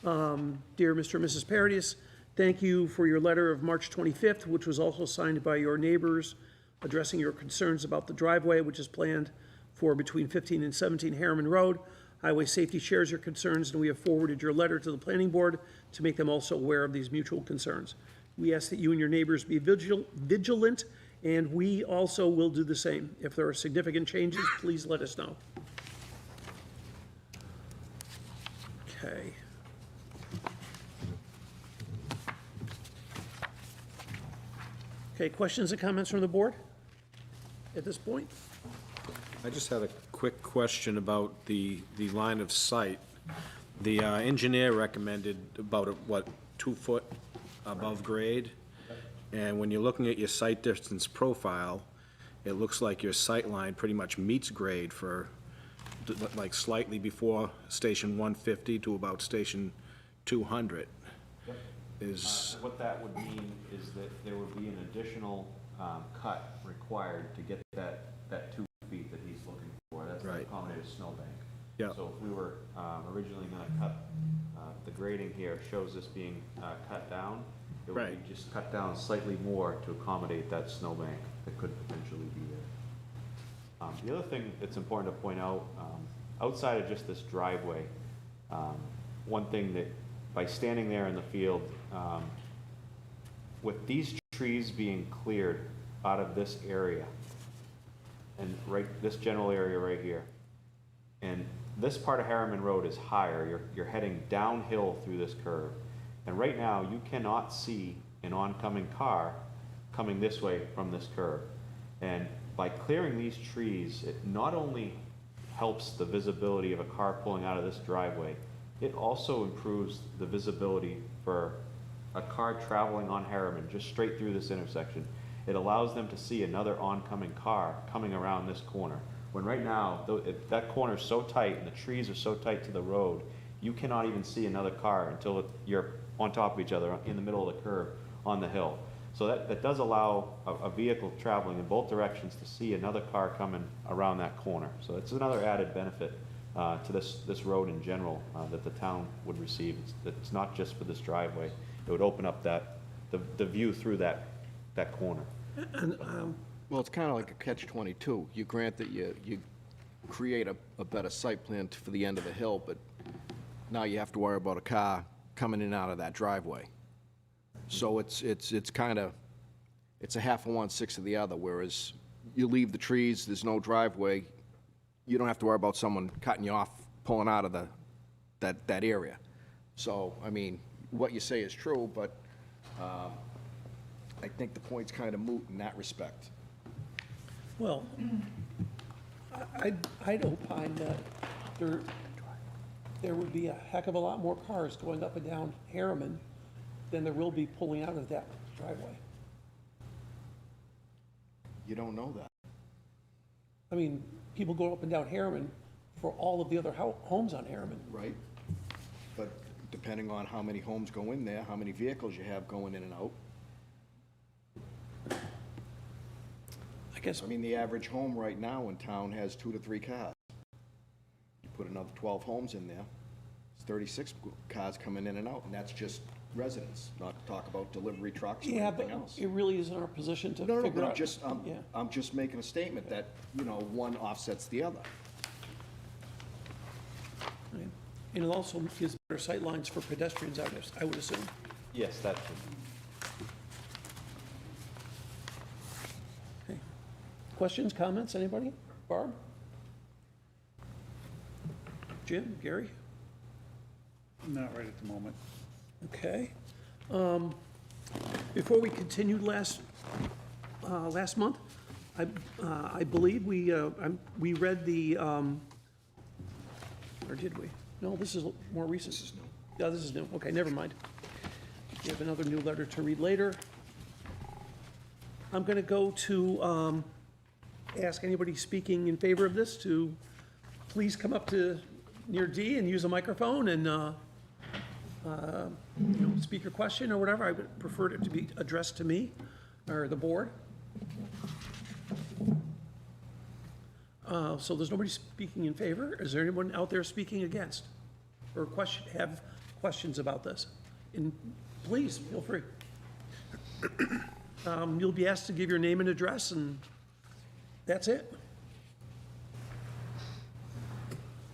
Dear Mr. and Mrs. Paradis, thank you for your letter of March 25th, which was also signed by your neighbors, addressing your concerns about the driveway, which is planned for between 15 and 17 Harriman Road. Highway Safety shares your concerns, and we have forwarded your letter to the Planning Board to make them also aware of these mutual concerns. We ask that you and your neighbors be vigilant, and we also will do the same. If there are significant changes, please let us know. Okay. Okay, questions and comments from the board at this point? I just had a quick question about the line of sight. The engineer recommended about, 2 foot above grade? And when you're looking at your sight distance profile, it looks like your sight line pretty much meets grade for, like, slightly before station 150 to about station 200. Is, What that would mean is that there would be an additional cut required to get that 2 feet that he's looking for. That's to Right. accommodate a snowbank. Yeah. So if we were originally going to cut, the grading here shows this being cut down. It would Right. be just cut down slightly more to accommodate that snowbank that could potentially be there. The other thing that's important to point out, outside of just this driveway, one thing that, by standing there in the field, with these trees being cleared out of this area, and this general area right here, and this part of Harriman Road is higher. You're heading downhill through this curve. And right now, you cannot see an oncoming car coming this way from this curve. And by clearing these trees, it not only helps the visibility of a car pulling out of this driveway, it also improves the visibility for a car traveling on Harriman just straight through this intersection. It allows them to see another oncoming car coming around this corner. When right now, that corner is so tight and the trees are so tight to the road, you cannot even see another car until you're on top of each other in the middle of the curve on the hill. So that does allow a vehicle traveling in both directions to see another car coming around that corner. So it's another added benefit to this road in general that the town would receive. It's not just for this driveway. It would open up the view through that corner. Well, it's kind of like a catch-22. You grant that you create a better site plan for the end of the hill, but now you have to worry about a car coming in and out of that driveway. So it's kind of, it's a half of one, six of the other, whereas you leave the trees, there's no driveway, you don't have to worry about someone cutting you off, pulling out of that area. So, I mean, what you say is true, but I think the point's kind of moot in that respect. Well, I'd opine that there would be a heck of a lot more cars going up and down Harriman than there will be pulling out of that driveway. You don't know that. I mean, people go up and down Harriman for all of the other homes on Harriman. Right? But depending on how many homes go in there, how many vehicles you have going in and out. I guess, I mean, the average home right now in town has 2 to 3 cars. You put another 12 homes in there, it's 36 cars coming in and out, and that's just residents, not to talk about delivery trucks or yeah, but anything else. it really isn't our position to No, figure but out. Yeah. I'm just making a statement that, you know, one offsets the other. Right. And it also gives better sight lines for pedestrians, I would assume. Yes, that's Okay. Questions, comments, anybody? Barb? Jim, Gary? Not right at the moment. Okay. Before we continued last month, I believe we read the, or did we? No, this is more recent. This is new. Yeah, this is new. Okay, never mind. We have another new letter to read later. I'm going to go to ask anybody speaking in favor of this to please come up to near D and use a microphone and speak your question or whatever. I would prefer it to be addressed to me or the board. So there's nobody speaking in favor. Is there anyone out there speaking against or have questions about this? And please, feel free. You'll be asked to give your name and address, and that's it.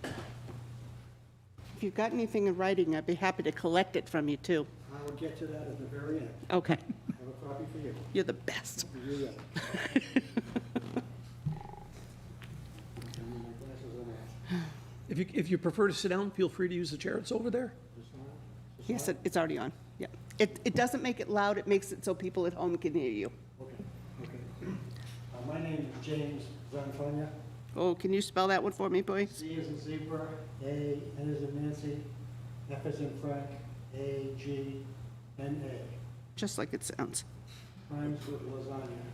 If you've got anything in writing, I'd be happy to collect it from you, too. I will get to that at the very end. Okay. I have a copy for you. You're the best. For you, yeah. Give me my glasses on that. If you prefer to sit down, feel free to use the chair that's over there. This one? This Yes, one? it's already on. Yeah. It doesn't make it loud. It makes it so people at home can hear you. Okay, okay. My name is James Zanfonia. Oh, can you spell that one for me, boy? Z as in zebra, A, N as in Nancy, F as in Frank, A, G, N, A. Just like it sounds. Rhymes with lasagna.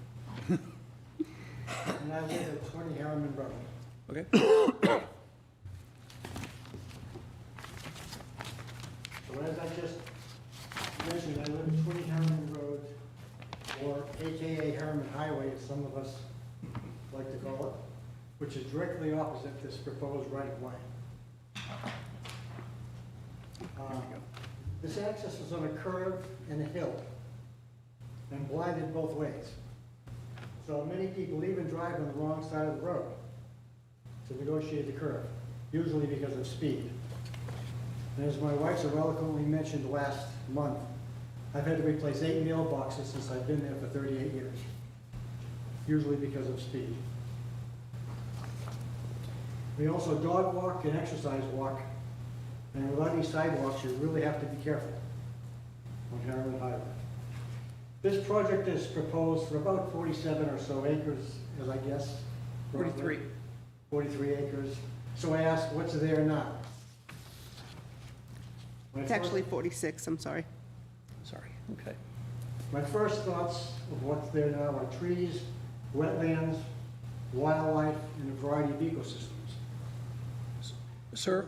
And I live at 20 Harriman Road. Okay? So as I just mentioned, I live at 20 Harriman Road, or AKA Harriman Highway, as some of us like to call it, which is directly opposite this proposed right-of-way. This access is on a curve and a hill, and blinded both ways. So many people even drive on the wrong side of the road to negotiate the curve, usually because of speed. And as my wife so eloquently mentioned last month, I've had to replace 8 mailboxes since I've been there for 38 years, usually because of speed. We also dog walk and exercise walk, and without these sidewalks, you really have to be careful on Harriman Highway. This project is proposed for about 47 or so acres, as I guess. roughly. 43. 43 acres. So I asked, what's there now? It's actually 46, I'm sorry. Sorry, okay. My first thoughts of what's there now are trees, wetlands, wildlife, and a variety of ecosystems. Sir,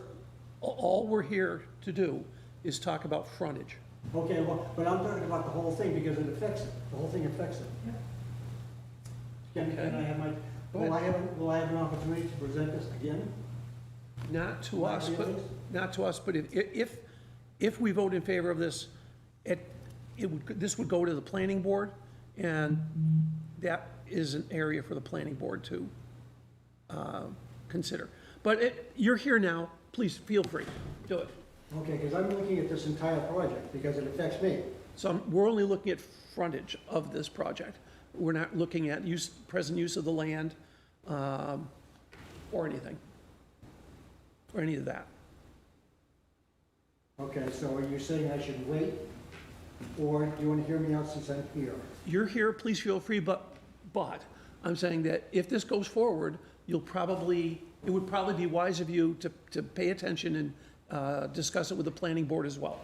all we're here to do is talk about frontage. Okay, well, but I'm talking about the whole thing because it affects it. The whole thing affects it. Can I have my, will I have an opportunity to present this again? Not to My us, but, feelings? not to us, but if we vote in favor of this, this would go to the planning board, and that is an area for the planning board to consider. But you're here now, please feel free, do it. Okay, because I'm looking at this entire project because it affects me. So we're only looking at frontage of this project. We're not looking at present use of the land, or anything, or any of that. Okay, so are you saying I should wait? Or do you want to hear me out since I'm here? You're here, please feel free, but I'm saying that if this goes forward, it would probably be wise of you to pay attention and discuss it with the planning board as well.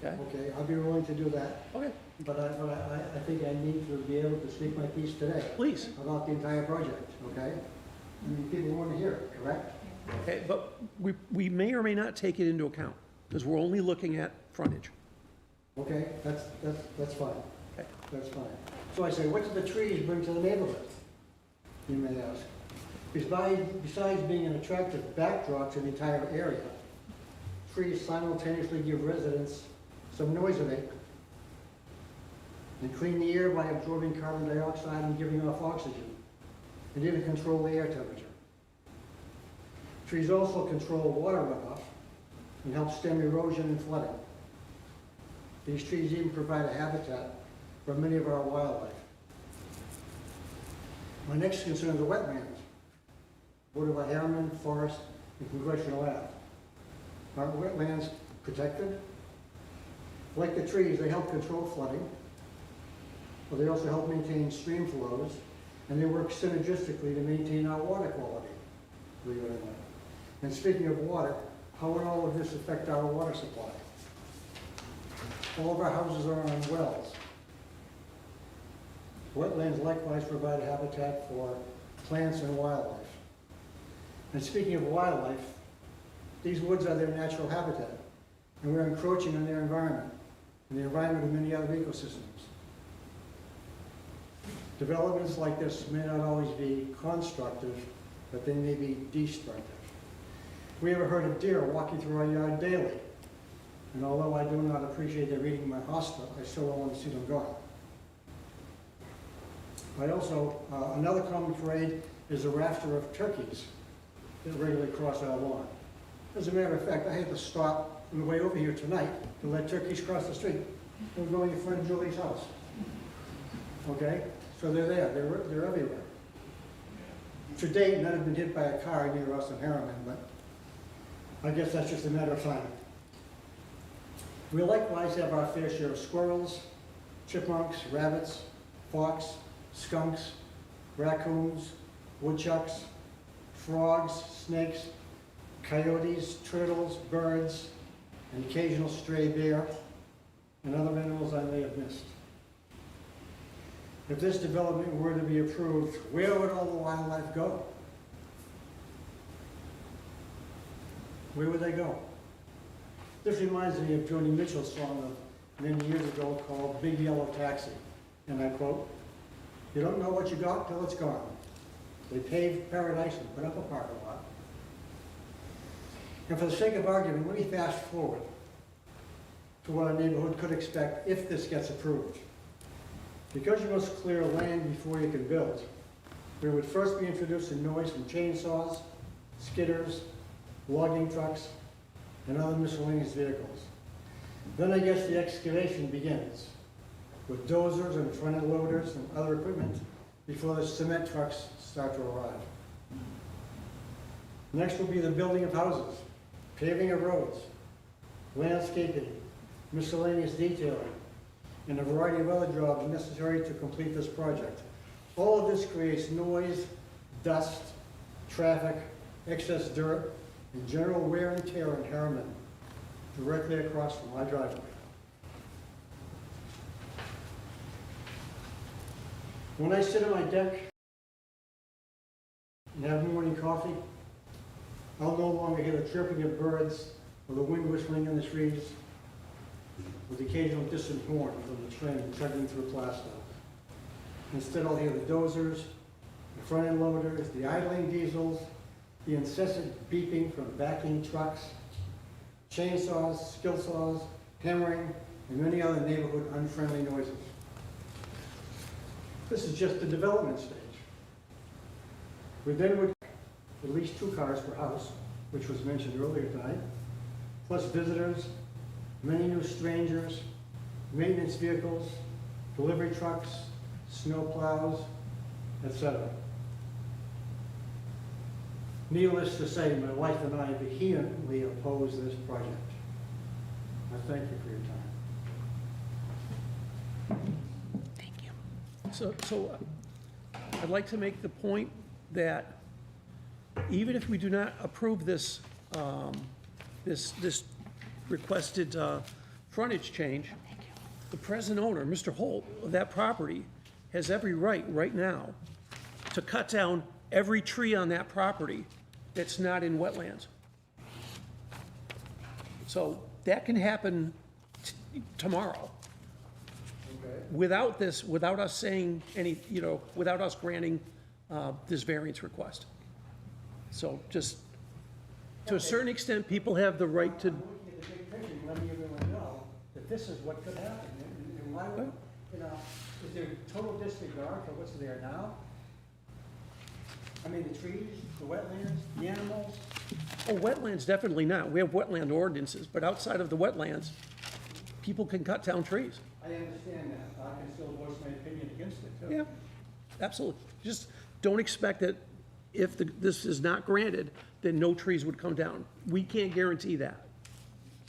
Okay? Okay, I'll be willing to do that, Okay, but I think I need to be able to speak my piece today please. about the entire project, okay? I mean, people want to hear it, correct? Okay, but we may or may not take it into account, because we're only looking at frontage. Okay, that's fine. Okay. That's fine. So I say, what do the trees bring to the neighborhood? You may ask. Besides being an attractive backdrop to the entire area, trees simultaneously give residents some noise abatement and clean the air by absorbing carbon dioxide and giving off oxygen, and even control the air temperature. Trees also control water runoff and help stem erosion and flooding. These trees even provide a habitat for many of our wildlife. My next concern is the wetlands, bordered by Harriman, Forest, and Congressional Ave. Aren't wetlands protected? Like the trees, they help control flooding, but they also help maintain stream flows, and they work synergistically to maintain our water quality, believe it or not. And speaking of water, how would all of this affect our water supply? All of our houses are on wells. Wetlands likewise provide a habitat for plants and wildlife. And speaking of wildlife, these woods are their natural habitat, and we're encroaching on their environment and the environment of many other ecosystems. Developments like this may not always be constructive, but they may be destructive. We have a herd of deer walking through our yard daily, and although I do not appreciate their eating my hosta, I still don't want to see them gone. I also, another common parade is a rafter of turkeys that regularly cross our lawn. As a matter of fact, I had to stop on the way over here tonight to let turkeys cross the street. They're going in front of Julie's house. Okay? So they're there, they're everywhere. To date, none have been hit by a car near us in Harriman, but I guess that's just a matter of time. We likewise have our fair share of squirrels, chipmunks, rabbits, fox, skunks, raccoons, woodchucks, frogs, snakes, coyotes, turtles, birds, an occasional stray bear, and other animals I may have missed. If this development were to be approved, where would all the wildlife go? Where would they go? This reminds me of Joni Mitchell's song of many years ago called Big Yellow Taxi. And I quote, "You don't know what you got till it's gone. They paved paradise and put up a parking lot." And for the sake of argument, let me fast forward to what a neighborhood could expect if this gets approved. Because you must clear land before you can build, there would first be introduced a noise from chainsaws, skidders, logging trucks, and other miscellaneous vehicles. Then I guess the excavation begins, with dozers and front-end loaders and other equipment before the cement trucks start to arrive. Next will be the building of houses, paving of roads, landscaping, miscellaneous detailing, and a variety of other jobs necessary to complete this project. All of this creates noise, dust, traffic, excess dirt, and general wear and tear in Harriman, directly across from my driveway. When I sit on my deck and have morning coffee, I'll no longer hear the chirping of birds or the wind whistling in the trees, with the occasional distant horn from the train chugging through Plaistow. Instead, I'll hear the dozers, the front-end loaders, the idling diesels, the incessant beeping from backing trucks, chainsaws, skill saws, hammering, and many other neighborhood unfriendly noises. This is just the development stage. We then would at least 2 cars per house, which was mentioned earlier tonight, plus visitors, many new strangers, maintenance vehicles, delivery trucks, snow plows, etc. Needless to say, my wife and I vehemently oppose this project. I thank you for your time. So I'd like to make the point that even if we do not approve this, this requested frontage change, the present owner, Mr. Holt, of that property, has every right now, to cut down every tree on that property that's not in wetlands. So that can happen tomorrow. Without this, without us saying any, without us granting this variance request. So just, to a certain extent, people have the right to, I'm looking at the big picture, and letting everyone know that this is what could happen. And why would, is there total disregard for what's there now? I mean, the trees, the wetlands, the animals. oh, wetlands, definitely not. We have wetland ordinances, but outside of the wetlands, people can cut down trees. I understand that. I can still voice my opinion against it, too. Yeah, absolutely. Just don't expect that if this is not granted, then no trees would come down. We can't guarantee that,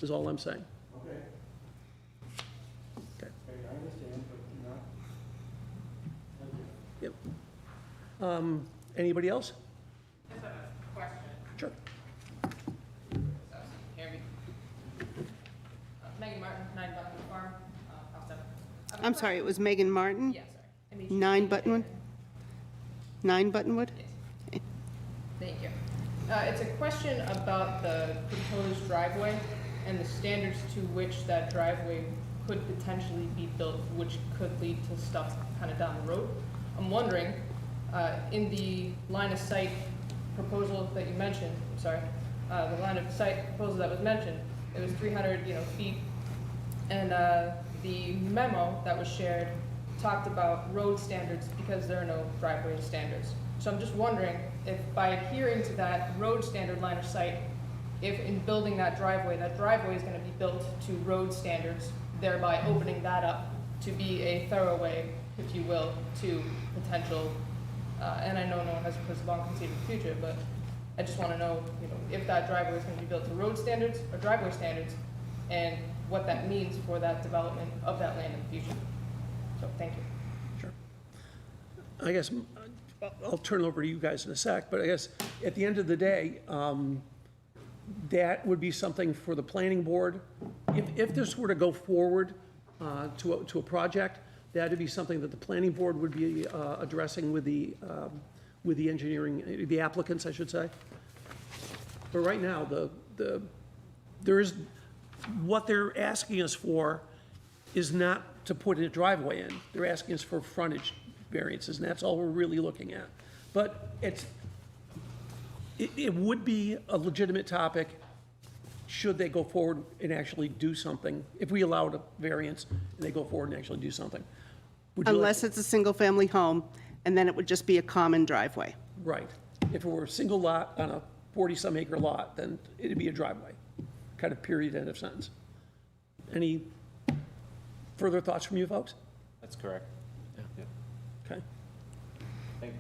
is all I'm saying. Okay. Okay. Okay, I understand, but not. Thank you. Yep. Anybody else? Just have a question. Sure. Hear me? Megan Martin, 9 Buckingham Farm, house 7. I have a I'm sorry, it was Megan Martin? question. Yeah, sorry. 9 Buttonwood? 9 Buttonwood? Yes. Thank you. It's a question about the proposed driveway and the standards to which that driveway could potentially be built, which could lead to stuff kind of down the road. I'm wondering, in the line of sight proposal that you mentioned, the line of sight proposal that was mentioned, it was 300, feet. And the memo that was shared talked about road standards because there are no driveway standards. So I'm just wondering if by adhering to that road standard line of sight, if in building that driveway is gonna be built to road standards, thereby opening that up to be a thoroughway, if you will, to potential, and I know no one has a crystal ball and can see the future, but I just wanna know, if that driveway is gonna be built to road standards or driveway standards, and what that means for that development of that land in the future. So, thank you. Sure. I guess I'll turn it over to you guys in a sec, but I guess at the end of the day, that would be something for the planning board. If this were to go forward to a project, that'd be something that the planning board would be addressing with the engineering, the applicants, I should say. But right now, what they're asking us for is not to put a driveway in. They're asking us for frontage variances, and that's all we're really looking at. But it would be a legitimate topic should they go forward and actually do something, if we allowed a variance and they go forward and actually do something. Would you like- Unless it's a single-family home, and then it would just be a common driveway. Right. If it were a single lot on a 40-some acre lot, then it'd be a driveway, kind of period, end of sentence. Any further thoughts from you folks? That's correct. Okay. I think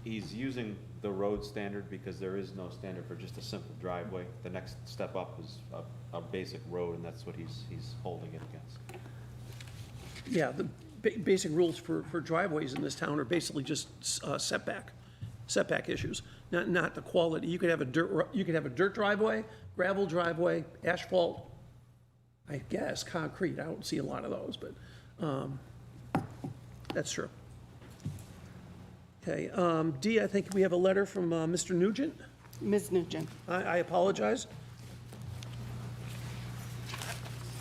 he's using the road standard, because there is no standard for just a simple driveway. The next step up is a basic road, and that's what he's holding it against. Yeah, the basic rules for driveways in this town are basically just setback issues, not the quality. You could have a dirt driveway, gravel driveway, asphalt, I guess, concrete. I don't see a lot of those, but that's true. Okay, D, I think we have a letter from Mr. Nugent. Ms. Nugent. I apologize.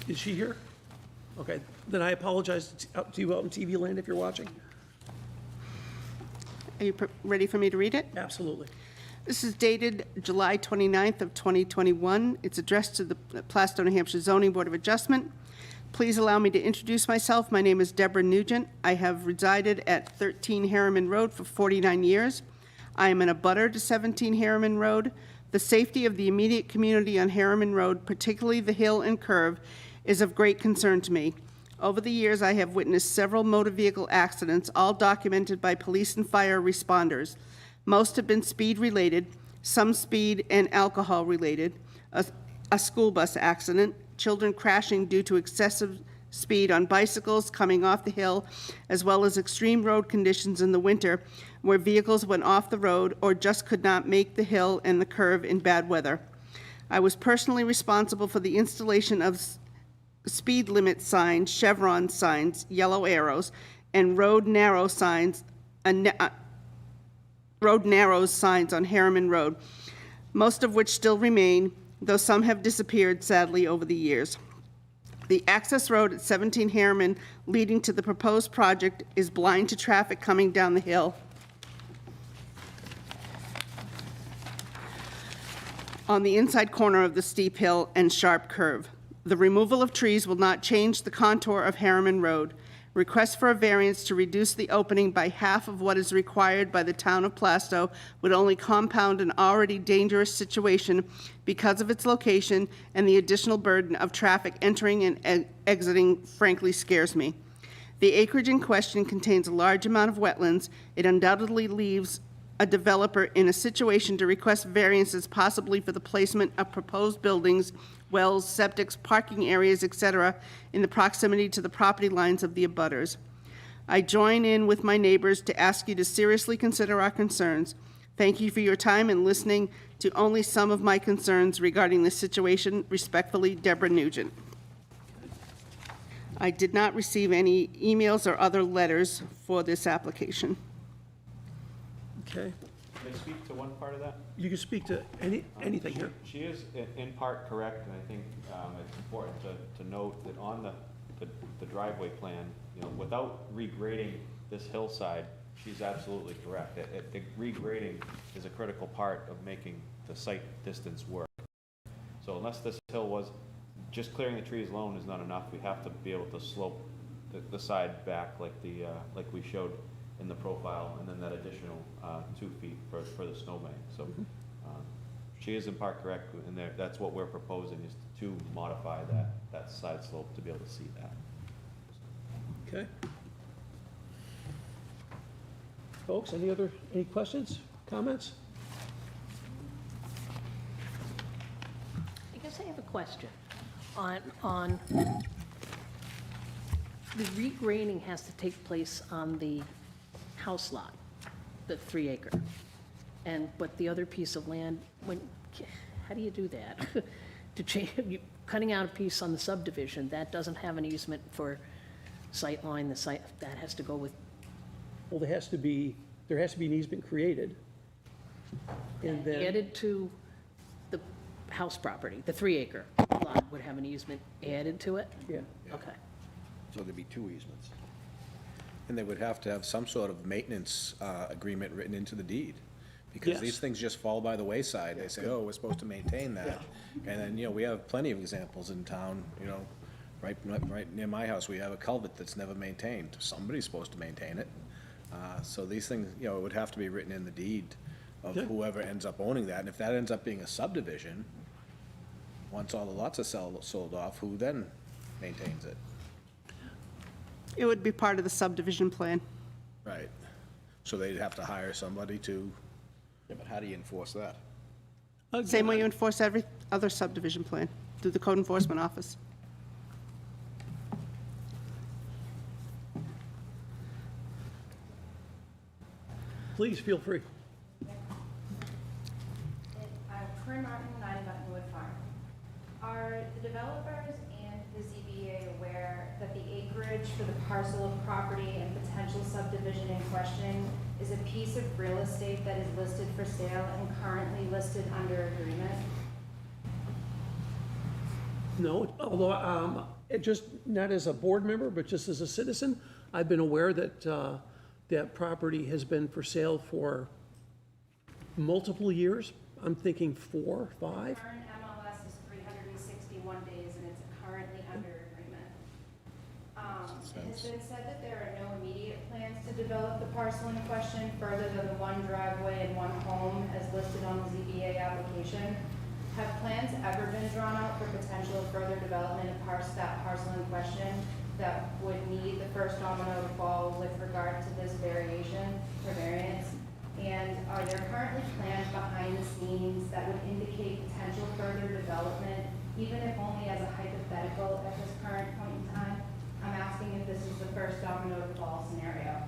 Is she here? Okay, then I apologize to you out in TV land if you're watching. Are you ready for me to read it? Absolutely. This is dated July 29th of 2021. It's addressed to the Plaistow, New Hampshire Zoning Board of Adjustment. Please allow me to introduce myself. My name is Deborah Nugent. I have resided at 13 Harriman Road for 49 years. I am an abutter to 17 Harriman Road. The safety of the immediate community on Harriman Road, particularly the hill and curve, is of great concern to me. Over the years, I have witnessed several motor vehicle accidents, all documented by police and fire responders. Most have been speed-related, some speed and alcohol-related, a school bus accident, children crashing due to excessive speed on bicycles coming off the hill, as well as extreme road conditions in the winter where vehicles went off the road or just could not make the hill and the curve in bad weather. I was personally responsible for the installation of speed limit signs, chevron signs, yellow arrows, and road narrow signs, road narrows signs on Harriman Road, most of which still remain, though some have disappeared sadly over the years. The access road at 17 Harriman leading to the proposed project is blind to traffic coming down the hill. On the inside corner of the steep hill and sharp curve. The removal of trees will not change the contour of Harriman Road. Request for a variance to reduce the opening by half of what is required by the town of Plaistow would only compound an already dangerous situation because of its location, and the additional burden of traffic entering and exiting frankly scares me. The acreage in question contains a large amount of wetlands. It undoubtedly leaves a developer in a situation to request variances possibly for the placement of proposed buildings, wells, septics, parking areas, etc., in the proximity to the property lines of the abutters. I join in with my neighbors to ask you to seriously consider our concerns. Thank you for your time and listening to only some of my concerns regarding this situation. Respectfully, Deborah Nugent. I did not receive any emails or other letters for this application. Okay, Can I speak to one part of that? you can speak to anything here. She is in part correct, and I think it's important to note that on the driveway plan, without regrading this hillside, she's absolutely correct. The regrading is a critical part of making the site distance work. So unless this hill was, just clearing the trees alone is not enough. We have to be able to slope the side back like we showed in the profile, and then that additional 2 feet for the snowbank. So she is in part correct, and that's what we're proposing, is to modify that side slope to be able to see that. Okay. Folks, any questions, comments? I guess I have a question on the regrading has to take place on the house lot, the 3 acre. But the other piece of land, how do you do that? To change, cutting out a piece on the subdivision, that doesn't have an easement for sight line, that has to go with. Well, there has to be an easement created. And then, Added to the house property, the 3 acre lot would have an easement added to it? yeah, Okay. So there'd be 2 easements. And they would have to have some sort of maintenance agreement written into the deed. Because Yes. these things just fall by the wayside. They say, oh, we're supposed to maintain that. And then, we have plenty of examples in town, right near my house, we have a culvert that's never maintained. Somebody's supposed to maintain it. So these things, it would have to be written in the deed of Yeah. whoever ends up owning that. And if that ends up being a subdivision, once all the lots are sold off, who then maintains it? It would be part of the subdivision plan. Right. So they'd have to hire somebody to Yeah, but how do you enforce that? Same way you enforce every other subdivision plan, through the code enforcement office. Please, feel free. Corinne Martin, 9 Buttonwood Farm. Are the developers and the ZBA aware that the acreage for the parcel of property and potential subdivision in question is a piece of real estate that is listed for sale and currently listed under agreement? No, although, it just, not as a board member, but just as a citizen, I've been aware that, that property has been for sale for multiple years. I'm thinking 4, 5. Current MLS is 361 days and it's currently under agreement. It has been said that there are no immediate plans to develop the parcel in question further than the one driveway and one home as listed on the ZBA application. Have plans ever been drawn out for potential further development of that parcel in question that would need the first domino to fall with regard to this variation or variance? And are there currently plans behind the scenes that would indicate potential further development, even if only as a hypothetical at this current point in time? I'm asking if this is the first domino to fall scenario.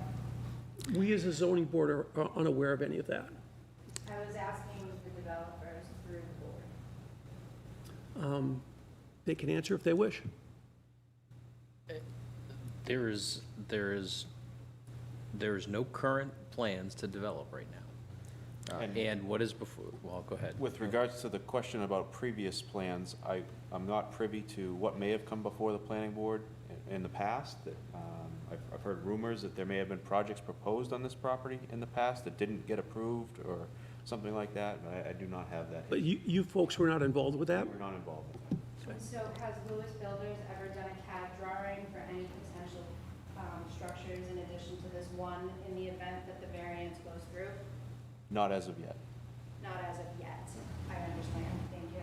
We as a zoning board are unaware of any of that. I was asking the developers through the board. They can answer if they wish. There is no current plans to develop right now. And what is before, well, go ahead. With regards to the question about previous plans, I'm not privy to what may have come before the planning board in the past. I've heard rumors that there may have been projects proposed on this property in the past that didn't get approved or something like that, but I do not have that. But you folks were not involved with that? We're not involved with that. So has Lewis Builders ever done a CAD drawing for any potential structures in addition to this one in the event that the variance goes through? Not as of yet. Not as of yet. I understand. Thank you.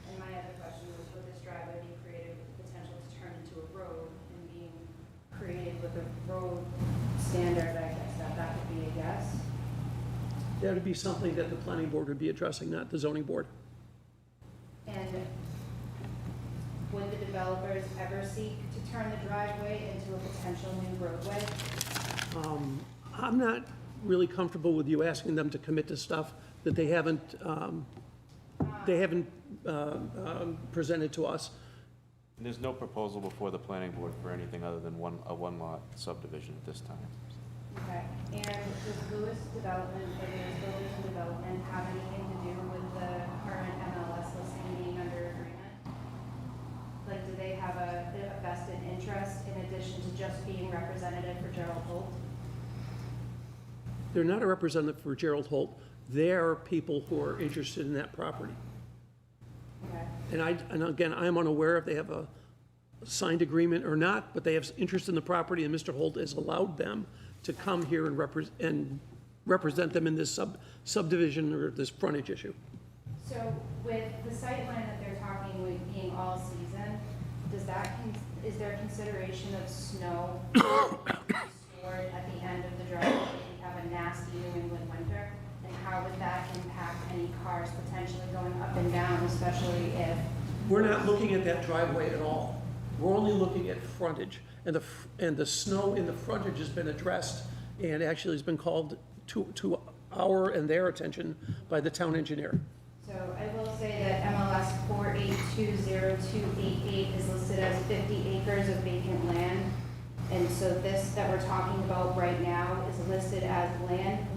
And my other question was, would this driveway be created with the potential to turn into a road and being created with a road standard, I guess that could be a yes? That would be something that the planning board would be addressing, not the zoning board. And would the developers ever seek to turn the driveway into a potential new roadway? I'm not really comfortable with you asking them to commit to stuff that they haven't presented to us. There's no proposal before the planning board for anything other than a one-lot subdivision at this time. Okay, and does Lewis Development, or Lewis Builders and Development have anything to do with the current MLS listing being under agreement? Like, do they have a vested interest in addition to just being representative for Gerald Holt? They're not a representative for Gerald Holt. They're people who are interested in that property. Okay. And again, I'm unaware if they have a signed agreement or not, but they have interest in the property, and Mr. Holt has allowed them to come here and represent them in this subdivision or this frontage issue. So with the sight line that they're talking with being all season, is there consideration of snow stored at the end of the driveway if we have a nasty New England winter? And how would that impact any cars potentially going up and down, especially if? We're not looking at that driveway at all. We're only looking at frontage, and the snow in the frontage has been addressed and actually has been called to our and their attention by the town engineer. So I will say that MLS 4820288 is listed as 50 acres of vacant land. And so this that we're talking about right now is listed as land,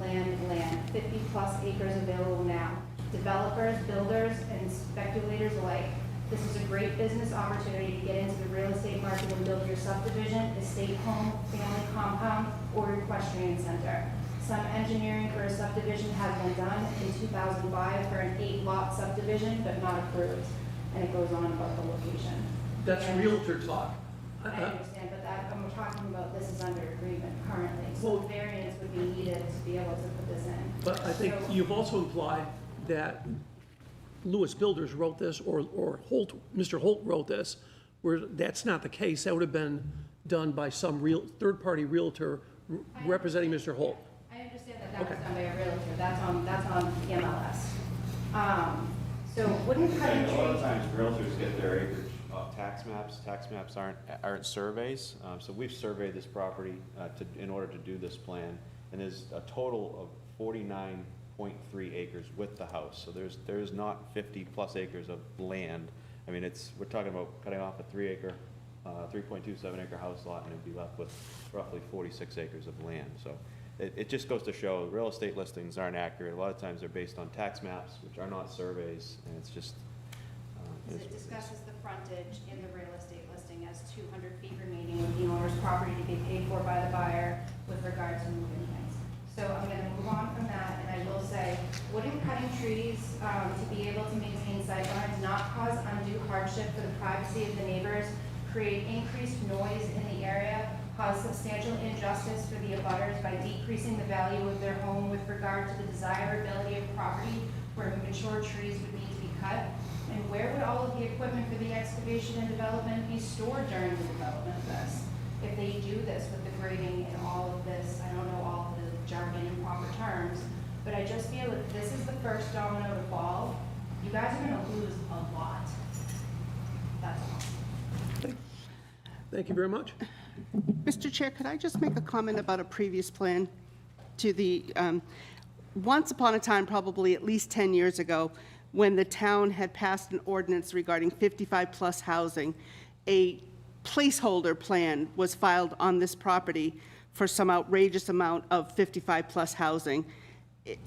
50 plus acres available now. Developers, builders, and speculators alike. This is a great business opportunity to get into the real estate market and build your subdivision, estate home, family compound, or equestrian center. Some engineering for a subdivision has been done in 2005 for an 8-lot subdivision, but not approved. And it goes on about the location. That's realtor talk. I understand, but I'm talking about this is under agreement currently. So Well, variance would be needed to be able to put this in. But I think So- you've also implied that Lewis Builders wrote this, or Holt, Mr. Holt wrote this, where that's not the case. That would have been done by some third-party realtor representing Mr. Holt. I understand that That was done by a realtor, that's on the MLS. So wooden cutting A lot of trees, times realtors get their acreage off tax maps. Tax maps aren't surveys. So we've surveyed this property in order to do this plan, and there's a total of 49.3 acres with the house. So there's not 50+ acres of land. I mean, we're talking about cutting off a 3-acre, 3.27 acre house lot, and it'd be left with roughly 46 acres of land. So it just goes to show real estate listings aren't accurate. A lot of times they're based on tax maps, which are not surveys, and it's just. it discusses the frontage in the real estate listing as 200 feet remaining with the owner's property to be paid for by the buyer with regard to moving heights. So I'm gonna move on from that, and I will say, wooden cutting trees, to be able to maintain sightlines, not cause undue hardship for the privacy of the neighbors, create increased noise in the area, cause substantial injustice for the abutters by decreasing the value of their home with regard to the desirability of property where mature trees would need to be cut, and where would all of the equipment for the excavation and development be stored during the development of this? If they do this with the grading and all of this, I don't know all of the jargon and proper terms, but I just feel that this is the first domino to fall. You guys are gonna lose a lot. That's all. Thank you very much. Mr. Chair, could I just make a comment about a previous plan to the, once upon a time, probably at least 10 years ago, when the town had passed an ordinance regarding 55-plus housing, a placeholder plan was filed on this property for some outrageous amount of 55-plus housing.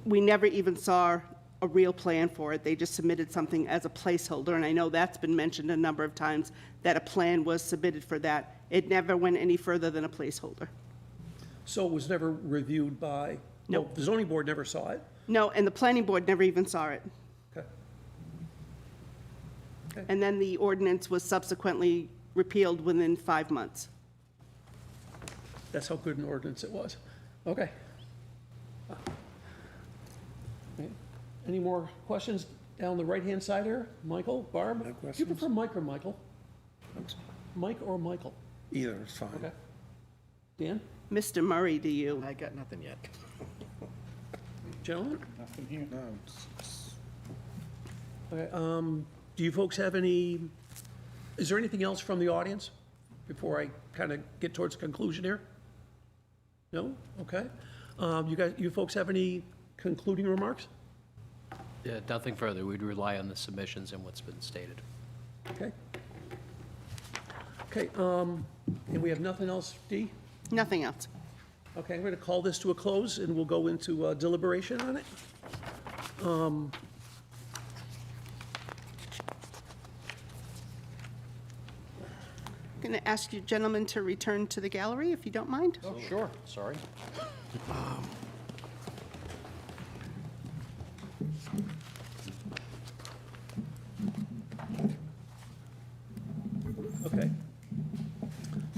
We never even saw a real plan for it. They just submitted something as a placeholder, and I know that's been mentioned a number of times, that a plan was submitted for that. It never went any further than a placeholder. So it was never reviewed by, no, the zoning board never saw it? No, and the planning board never even saw it. Okay. And then the ordinance was subsequently repealed within 5 months. That's how good an ordinance it was. Okay. Any more questions down the right-hand side here? Michael, Barb? No Do you questions. prefer Mike or Michael? Mike or Michael? Either is fine. Okay. Dan? Mr. Murray, do you? I got nothing yet. Gentlemen? Nothing here? No. Okay, do you folks have any, is there anything else from the audience before I kind of get towards a conclusion here? No? Okay. You folks have any concluding remarks? Yeah, nothing further. We'd rely on the submissions and what's been stated. Okay. Okay, and we have nothing else, Dee? Nothing else. Okay, I'm going to call this to a close, and we'll go into deliberation on it. Going to ask you gentlemen to return to the gallery, if you don't mind. Oh, sure. Sorry. Okay.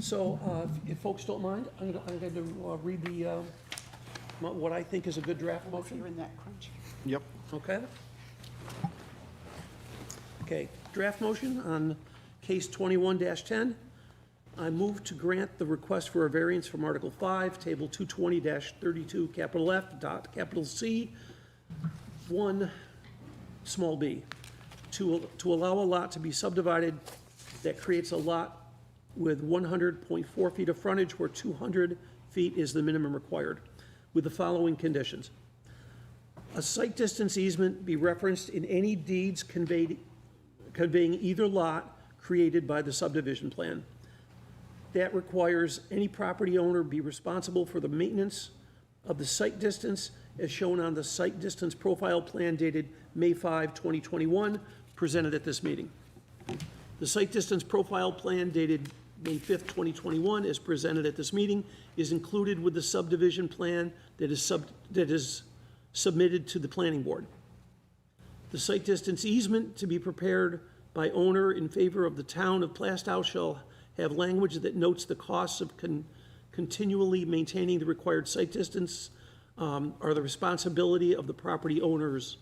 So, if folks don't mind, I'm going to read the, what I think is a good draft motion. You're in that crunch. Yep. Okay? Okay, draft motion on case 21-10. I move to grant the request for a variance from Article 5, Table 220-32, capital F, dot, capital C, 1, small b, to allow a lot to be subdivided that creates a lot with 100.4 feet of frontage where 200 feet is the minimum required, with the following conditions. A site distance easement be referenced in any deeds conveying either lot created by the subdivision plan. That requires any property owner be responsible for the maintenance of the site distance as shown on the site distance profile plan dated May 5, 2021, presented at this meeting. The site distance profile plan dated May 5th, 2021, as presented at this meeting, is included with the subdivision plan that is submitted to the planning board. The site distance easement to be prepared by owner in favor of the town of Plaistow shall have language that notes the costs of continually maintaining the required site distance are the responsibility of the property owners.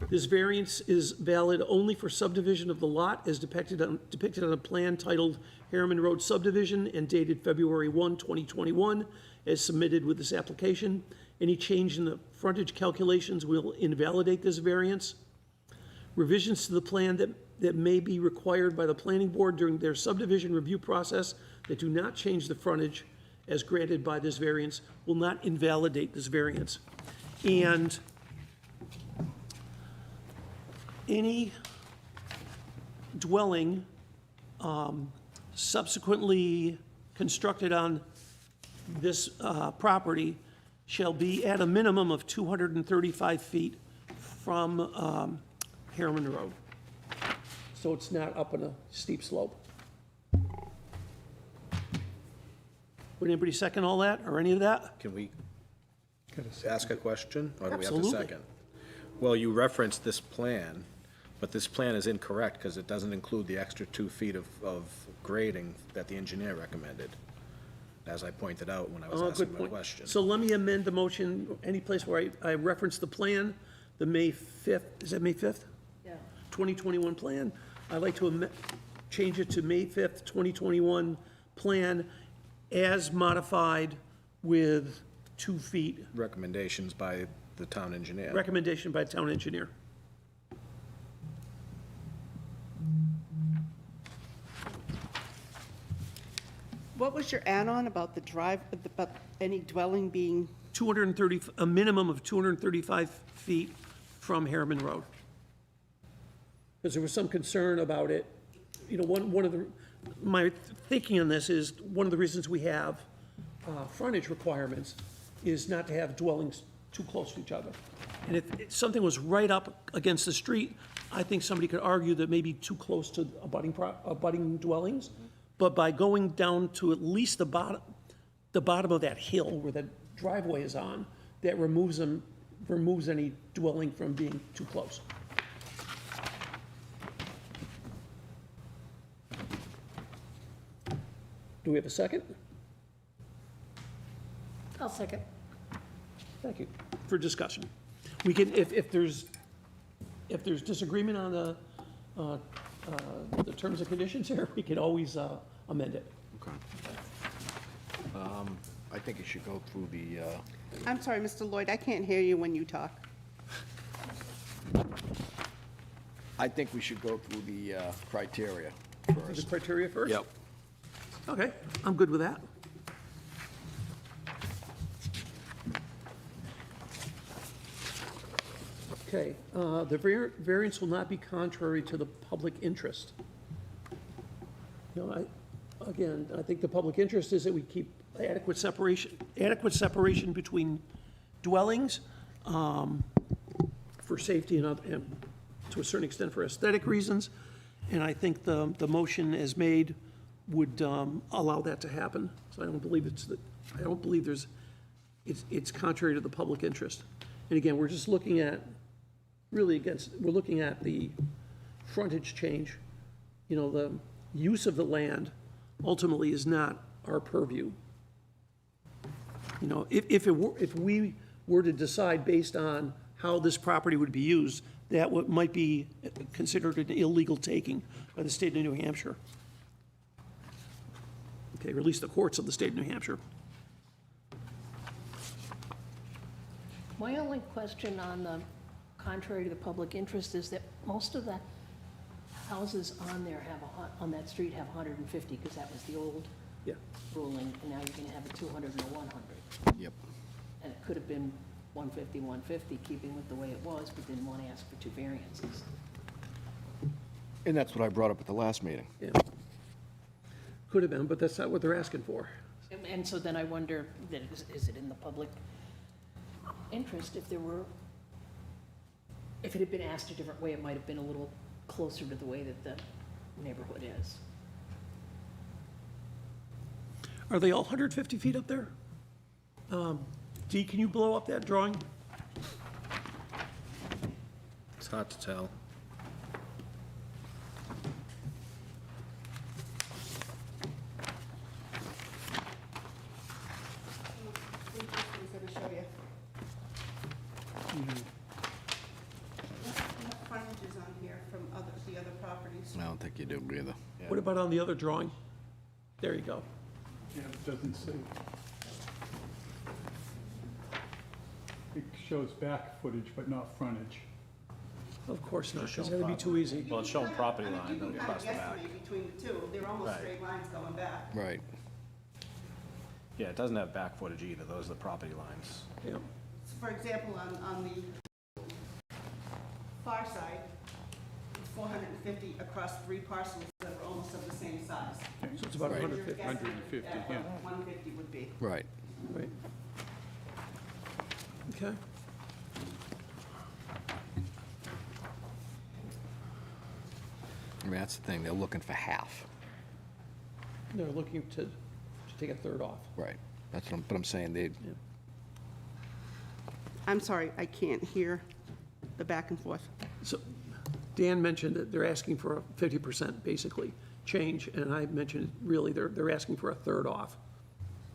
This variance is valid only for subdivision of the lot as depicted on a plan titled Harriman Road Subdivision and dated February 1, 2021, as submitted with this application, Any change in the frontage calculations will invalidate this variance. Revisions to the plan that may be required by the planning board during their subdivision review process that do not change the frontage as granted by this variance will not invalidate this variance. And any dwelling subsequently constructed on this property shall be at a minimum of 235 feet from Harriman Road. So it's not up on a steep slope. Would anybody second all that, or any of that? Can we ask a question, or do we have to Absolutely. second? Well, you referenced this plan, but this plan is incorrect because it doesn't include the extra 2 feet of grading that the engineer recommended, as I pointed out when I was Oh, asking good my point. question. So let me amend the motion, any place where I reference the plan, the May 5th, is that May 5th? Yeah. 2021 plan. I'd like to change it to May 5th, 2021 plan as modified with 2 feet, Recommendations by the town engineer. recommendation by town engineer. What was your add-on about the drive, about any dwelling being, 230, a minimum of 235 feet from Harriman Road. Because there was some concern about it. You know, one of the, my thinking on this is, one of the reasons we have frontage requirements is not to have dwellings too close to each other. And if something was right up against the street, I think somebody could argue that maybe too close to abutting dwellings. But by going down to at least the bottom of that hill where the driveway is on, that removes any dwelling from being too close. Do we have a second? I'll second. Thank you. For discussion. We can, if there's disagreement on the terms and conditions here, we can always amend it. Okay. I think you should go through the, I'm sorry, Mr. Lloyd, I can't hear you when you talk. I think we should go through the criteria The first. criteria first? Yep. Okay, I'm good with that. Okay, the variance will not be contrary to the public interest. You know, I think the public interest is that we keep adequate separation between dwellings, for safety and to a certain extent for aesthetic reasons. And I think the motion as made would allow that to happen. So I don't believe it's contrary to the public interest. And again, we're just looking at, we're looking at the frontage change. You know, the use of the land ultimately is not our purview. You know, if we were to decide based on how this property would be used, that might be considered an illegal taking by the state of New Hampshire. Okay, or at least the courts of the state of New Hampshire. My only question on the contrary to the public interest is that most of the houses on there on that street have 150, because that was the old Yeah. ruling, and now you're gonna have a 200 and a 100. Yep. And it could have been 150, 150, keeping with the way it was, but didn't want to ask for 2 variances. And that's what I brought up at the last meeting. Yeah. Could have been, but that's not what they're asking for. And so then I wonder, that is it in the public interest if it had been asked a different way, it might have been a little closer to the way that the neighborhood is. Are they all 150 feet up there? Dee, can you blow up that drawing? It's hard to tell. He's gonna show you. Enough frontages on here from the other properties. I don't think you do either. What about on the other drawing? There you go. Yeah, it doesn't say. It shows back footage, but not frontage. Of course not, because that'd be too easy. Well, it's showing property I mean, line you can kind across of the back. guesstimate between the two, they're almost Right. straight lines going back. Right. Yeah, it doesn't have back footage either. Those are the property lines. Yeah. So for example, on the far side, it's 450 across 3 parcels that are almost of the same size. So it's about Right. 150, 150, At yeah. what 150 would be. Right. right? Okay. I mean, that's the thing, they're looking for half. They're looking to take a third off. Right. That's what but I'm saying, they, I'm sorry, I can't hear the back and forth. So Dan mentioned that they're asking for a 50% basically change, and I mentioned really they're asking for a third off.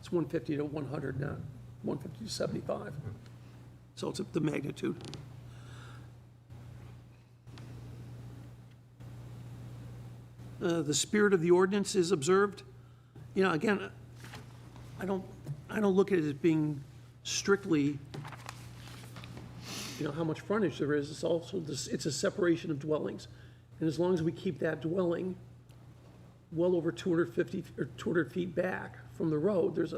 It's 150 to 100, not 150 to 75. So it's the magnitude. The spirit of the ordinance is observed. You know, again, I don't look at it as being strictly, you know, how much frontage there is. It's also this, it's a separation of dwellings. And as long as we keep that dwelling well over 250 or 200 feet back from the road, there's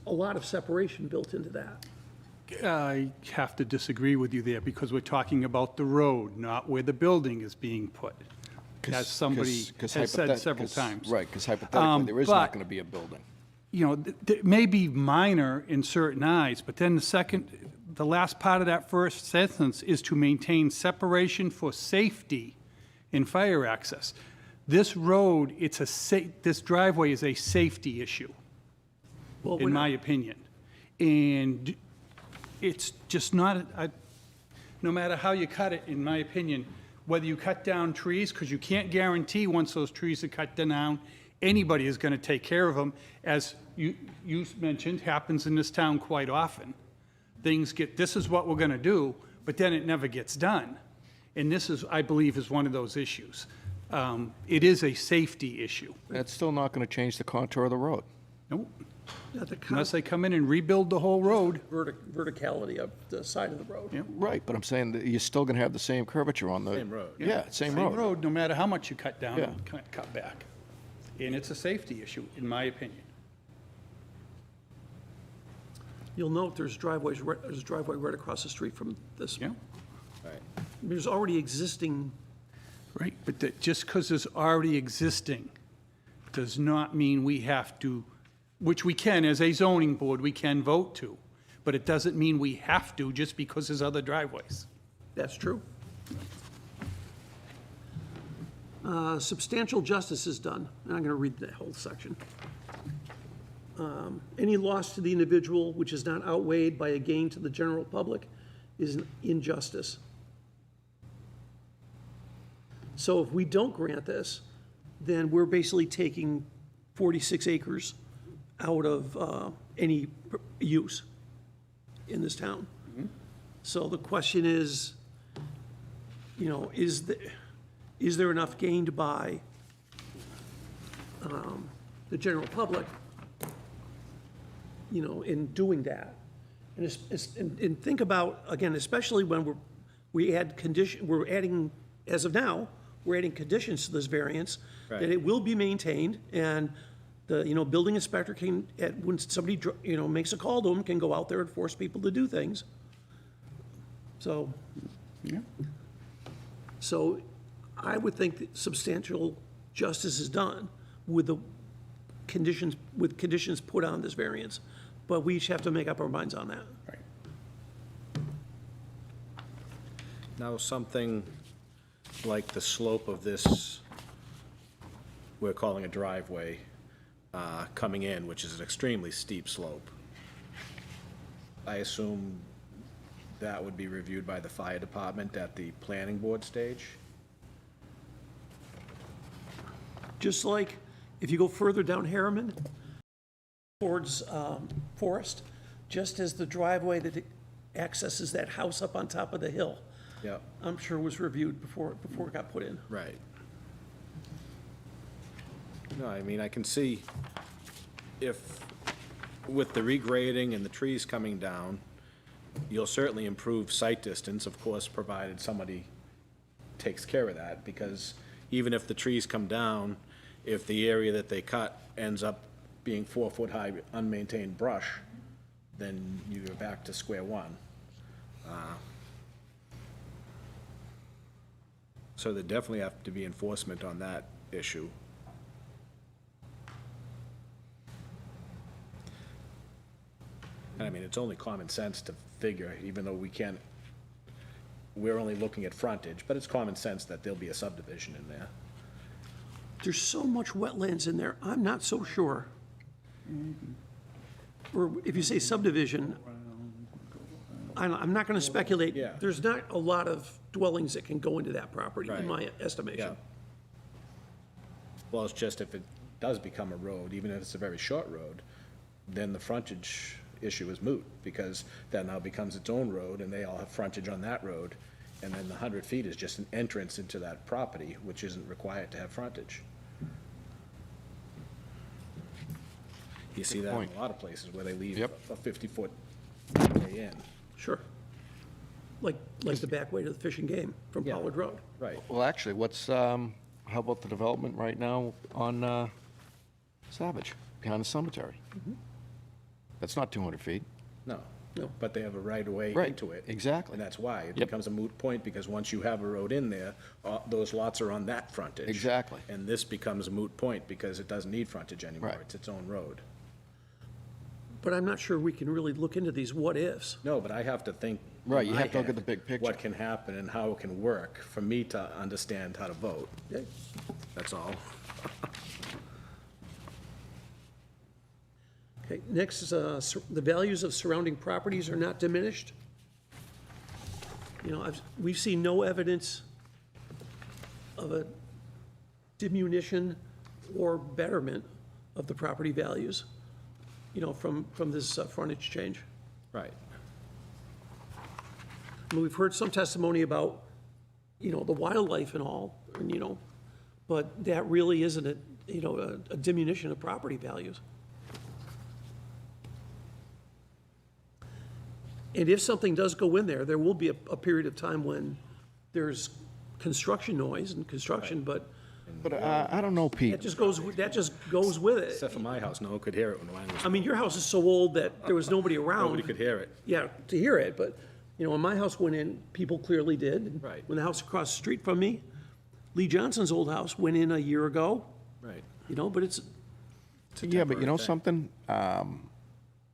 a lot of separation built into that. I have to disagree with you there, because we're talking about the road, not where the building is being put, as somebody has said several times. Right, because hypothetically, there is not but- going to be a building. You know, it may be minor in certain eyes, but then the last part of that first sentence is to maintain separation for safety in fire access. This road, this driveway is a safety issue, Well, in my opinion. And it's just not, no matter how you cut it, in my opinion, whether you cut down trees, because you can't guarantee once those trees are cut down, anybody is going to take care of them, as you mentioned, happens in this town quite often. Things get, this is what we're going to do, but then it never gets done. And this is, I believe, is one of those issues. It is a safety issue. That's still not going to change the contour of the road. Nope. Not the Unless they come in and rebuild the whole road. verticality of the side of the road. Yeah. Right, but I'm saying that you're still going to have the same curvature on the. Same road. Yeah, same road. No matter how much you cut down Yeah. and cut back. And it's a safety issue, in my opinion. You'll note there's a driveway right across the street from this. Yeah. There's already existing, Right, but just because it's already existing does not mean we have to, which we can, as a zoning board, we can vote to, but it doesn't mean we have to just because there's other driveways. that's true. Substantial justice is done, and I'm going to read that whole section. Any loss to the individual which is not outweighed by a gain to the general public is an injustice. So if we don't grant this, then we're basically taking 46 acres out of any use in this town. So the question is, you know, is there enough gained by the general public, you know, in doing that? And think about, again, especially when we're adding, as of now, we're adding conditions to this variance, that Right. it will be maintained, and the, you know, building inspector can, when somebody, you know, makes a call to them, can go out there and force people to do things. So, Yeah. so I would think that substantial justice is done with the conditions, put on this variance, but we each have to make up our minds on that. Right. Now, something like the slope of this, we're calling a driveway, coming in, which is an extremely steep slope. I assume that would be reviewed by the fire department at the planning board stage? Just like if you go further down Harriman towards Forest, just as the driveway that accesses that house up on top of the hill, Yep, I'm sure was reviewed before it got put in. right. No, I mean, I can see if, with the regrading and the trees coming down, you'll certainly improve sight distance, of course, provided somebody takes care of that, because even if the trees come down, if the area that they cut ends up being 4-foot-high unmaintained brush, then you're back to square one. So there definitely have to be enforcement on that issue. And I mean, it's only common sense to figure, even though we're only looking at frontage, but it's common sense that there'll be a subdivision in there. There's so much wetlands in there, I'm not so sure. Or if you say subdivision, I'm not gonna speculate. Yeah. There's not a lot of dwellings that can go into that property, in my Yeah. estimation. Well, it's just if it does become a road, even if it's a very short road, then the frontage issue is moot, because that now becomes its own road, and they all have frontage on that road, and then the 100 feet is just an entrance into that property, which isn't required to have frontage. You see that in a lot of places where they leave a 50-foot way in. Sure. Like the back way to the Fish and Game from Yeah. Pollard Road. Right. Well, actually, how about the development right now on Savage, behind the cemetery? That's not 200 feet. No. No. But they have a right-of-way Right, into it. exactly. And that's why. It Yep. becomes a moot point, because once you have a road in there, those lots are on that frontage. Exactly. And this becomes a moot point, because it doesn't need frontage anymore. Right. It's its own road. But I'm not sure we can really look into these what-ifs. No, but I have to think. Right, in you my have to look at head the big picture. What can happen and how it can work for me to understand how to vote. Okay. That's all. Okay, next is, the values of surrounding properties are not diminished. You know, we've seen no evidence of a diminution or betterment of the property values, you know, from this frontage change. Right. I mean, we've heard some testimony about, you know, the wildlife and all, and, you know, but that really isn't a diminution of property values. And if something does go in there, there will be a period of time when there's construction noise and construction, but But I don't know, Pete. that just goes with it. Except for my house, no one could hear it when mine was. I mean, your house is so old that there was nobody around. Nobody could hear it. Yeah, to hear it, but, you know, when my house went in, people clearly did. Right. When the house across the street from me, Lee Johnson's old house went in a year ago, Right. you know, but it's, Yeah, but you know something?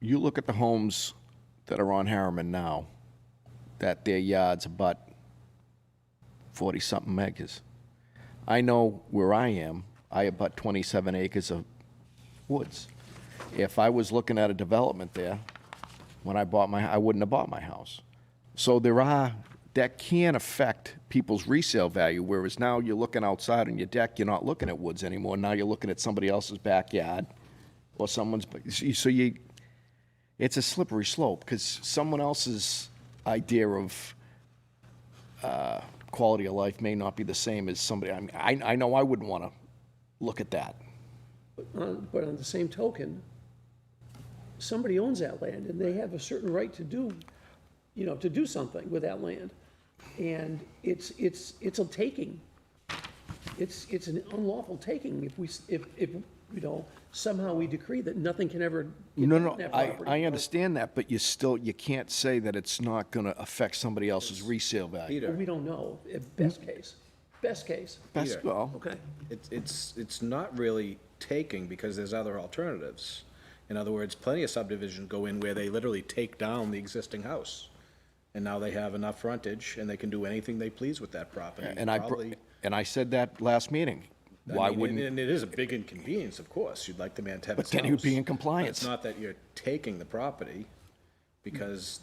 You look at the homes that are on Harriman now, that their yards abut 40-something acres. I know where I am, I abut 27 acres of woods. If I was looking at a development there, when I bought I wouldn't have bought my house. So that can affect people's resale value, whereas now you're looking outside on your deck, you're not looking at woods anymore. Now you're looking at somebody else's backyard or someone's, it's a slippery slope, because someone else's idea of quality of life may not be the same as somebody, I know I wouldn't want to look at that. but on the same token, somebody owns that land, and they have a certain right to do, you know, to do something with that land. And it's a taking. It's an unlawful taking if, you know, somehow we decree that nothing can ever get No, on no, that property. I understand that, but you can't say that it's not going to affect somebody else's resale value. Well, we don't know, if best case, best case. That's, well, Okay, It's not really taking, because there's other alternatives. In other words, plenty of subdivisions go in where they literally take down the existing house. And now they have enough frontage, and they can do anything they please with that property. and I said that last meeting. Why wouldn't? And it is a big inconvenience, of course. You'd like the man to have his But then he would be house. in compliance. But it's not that you're taking the property, because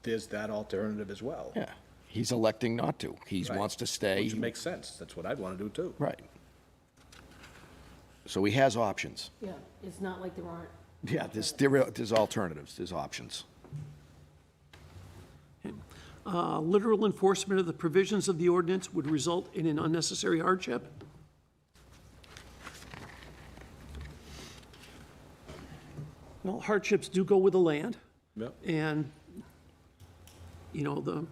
there's that alternative as well. Yeah, he's electing not to. He Right. wants to stay. Which makes sense. That's what I'd want to do, too. Right. So he has options. Yeah, it's not like there aren't. Yeah, there's alternatives, there's options. literal enforcement of the provisions of the ordinance would result in an unnecessary hardship. Well, hardships do go with the land. Yep. And you know, the,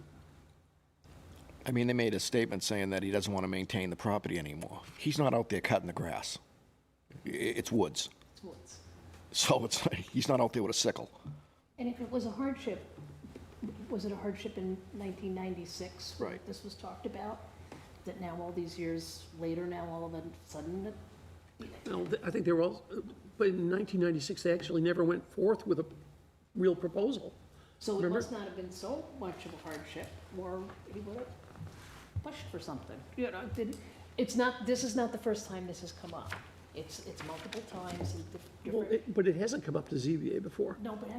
I mean, they made a statement saying that he doesn't want to maintain the property anymore. He's not out there cutting the grass. It's woods. It's woods. So it's, he's not out there with a sickle. And if it was a hardship, was it a hardship in 1996? when Right. This was talked about, that now all these years later, now all of a sudden, well, I think they were all, but in 1996, they actually never went forth with a real proposal. so it Remember? must not have been so much of a hardship, or he would have pushed for something. You know, it's not, this is not the first time this has come up. It's multiple times and Well, different, but it hasn't come up to ZBA before. no, but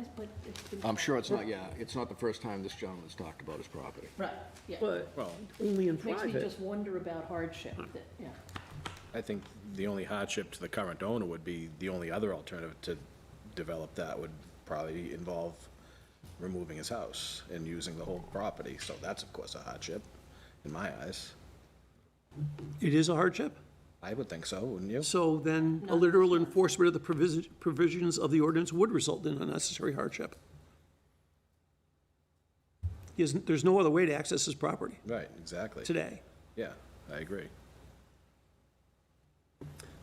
it's been. I'm sure it's not, yeah, it's not the first time this gentleman's talked about his property. Right, yeah. But Well, only in Makes me private. just wonder about hardship, that, yeah. I think the only hardship to the current owner would be, the only other alternative to develop that would probably involve removing his house and using the whole property. So that's, of course, a hardship in my eyes. It is a hardship? I would think so, wouldn't you? So then a literal enforcement of the provisions of the ordinance would result in unnecessary hardship. There's no other way to access his property Right, exactly. today. Yeah, I agree.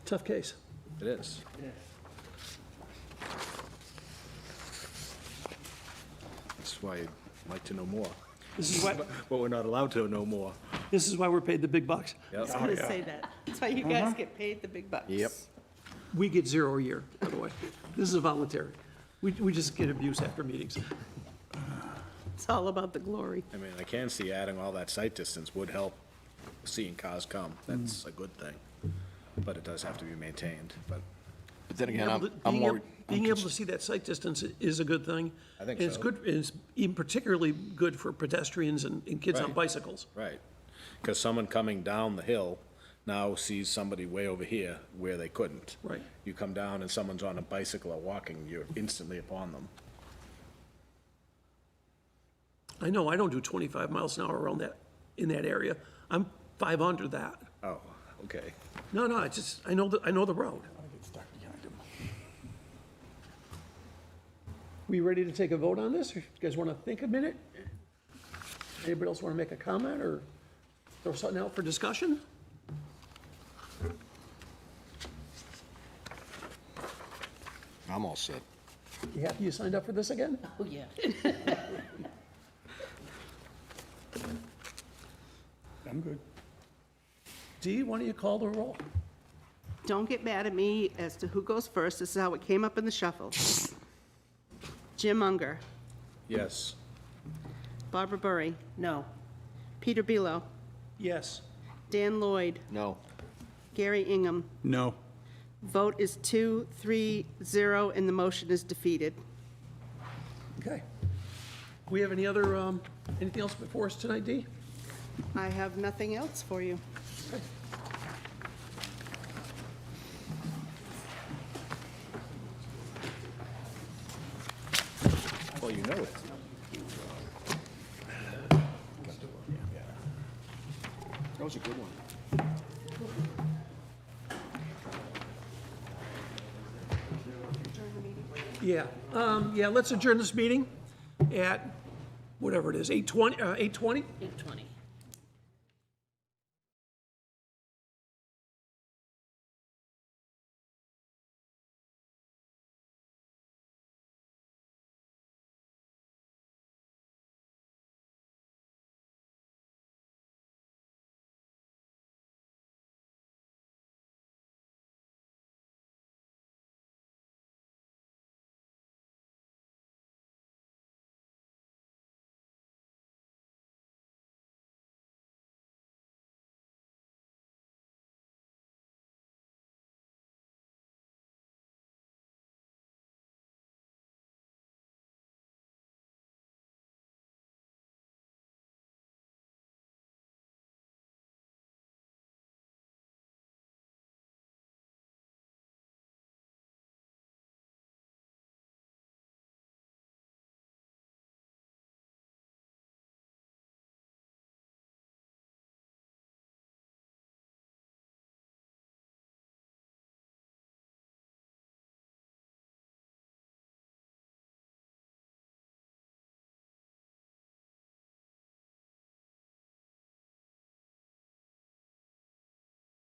Tough case. It is. That's why I'd like to know more. This is why, But we're not allowed to know more. this is why we're paid the big bucks. I was gonna say that. That's why you guys get paid the big bucks. Yep. We get 0 a year, by the way. This is a voluntary. We just get abuse after meetings. It's all about the glory. I mean, I can see adding all that sight distance would help seeing cars come. That's a good thing. But it does have to be maintained, but But then again, I'm Being more, being able to see that sight distance is a good thing. I think And it's so. good, it's even particularly good for pedestrians and kids on Right. bicycles. right. Because someone coming down the hill now sees somebody way over here where they couldn't. Right. You come down and someone's on a bicycle or walking, you're instantly upon them. I know, I don't do 25 miles an hour around that, in that area. I'm 5 under that. Oh, okay. No, I just, I know the road. We ready to take a vote on this? Or you guys want to think a minute? Anybody else want to make a comment or throw something out for discussion? I'm all set. You happy you signed up for this again? Oh, yeah. I'm good. Dee, why don't you call the roll? Don't get mad at me as to who goes first. This is how it came up in the shuffle. Jim Unger, Yes. Barbara Burry, No, Peter Belo, Yes. Dan Lloyd, No. Gary Ingham. No. Vote is 2-3-0, and the motion is defeated. Okay. We have any other, anything else before us tonight, Dee? I have nothing else for you. Well, you know it. That was a good one. Yeah, let's adjourn this meeting at, whatever it is, 8:20, 8:20? 8:20.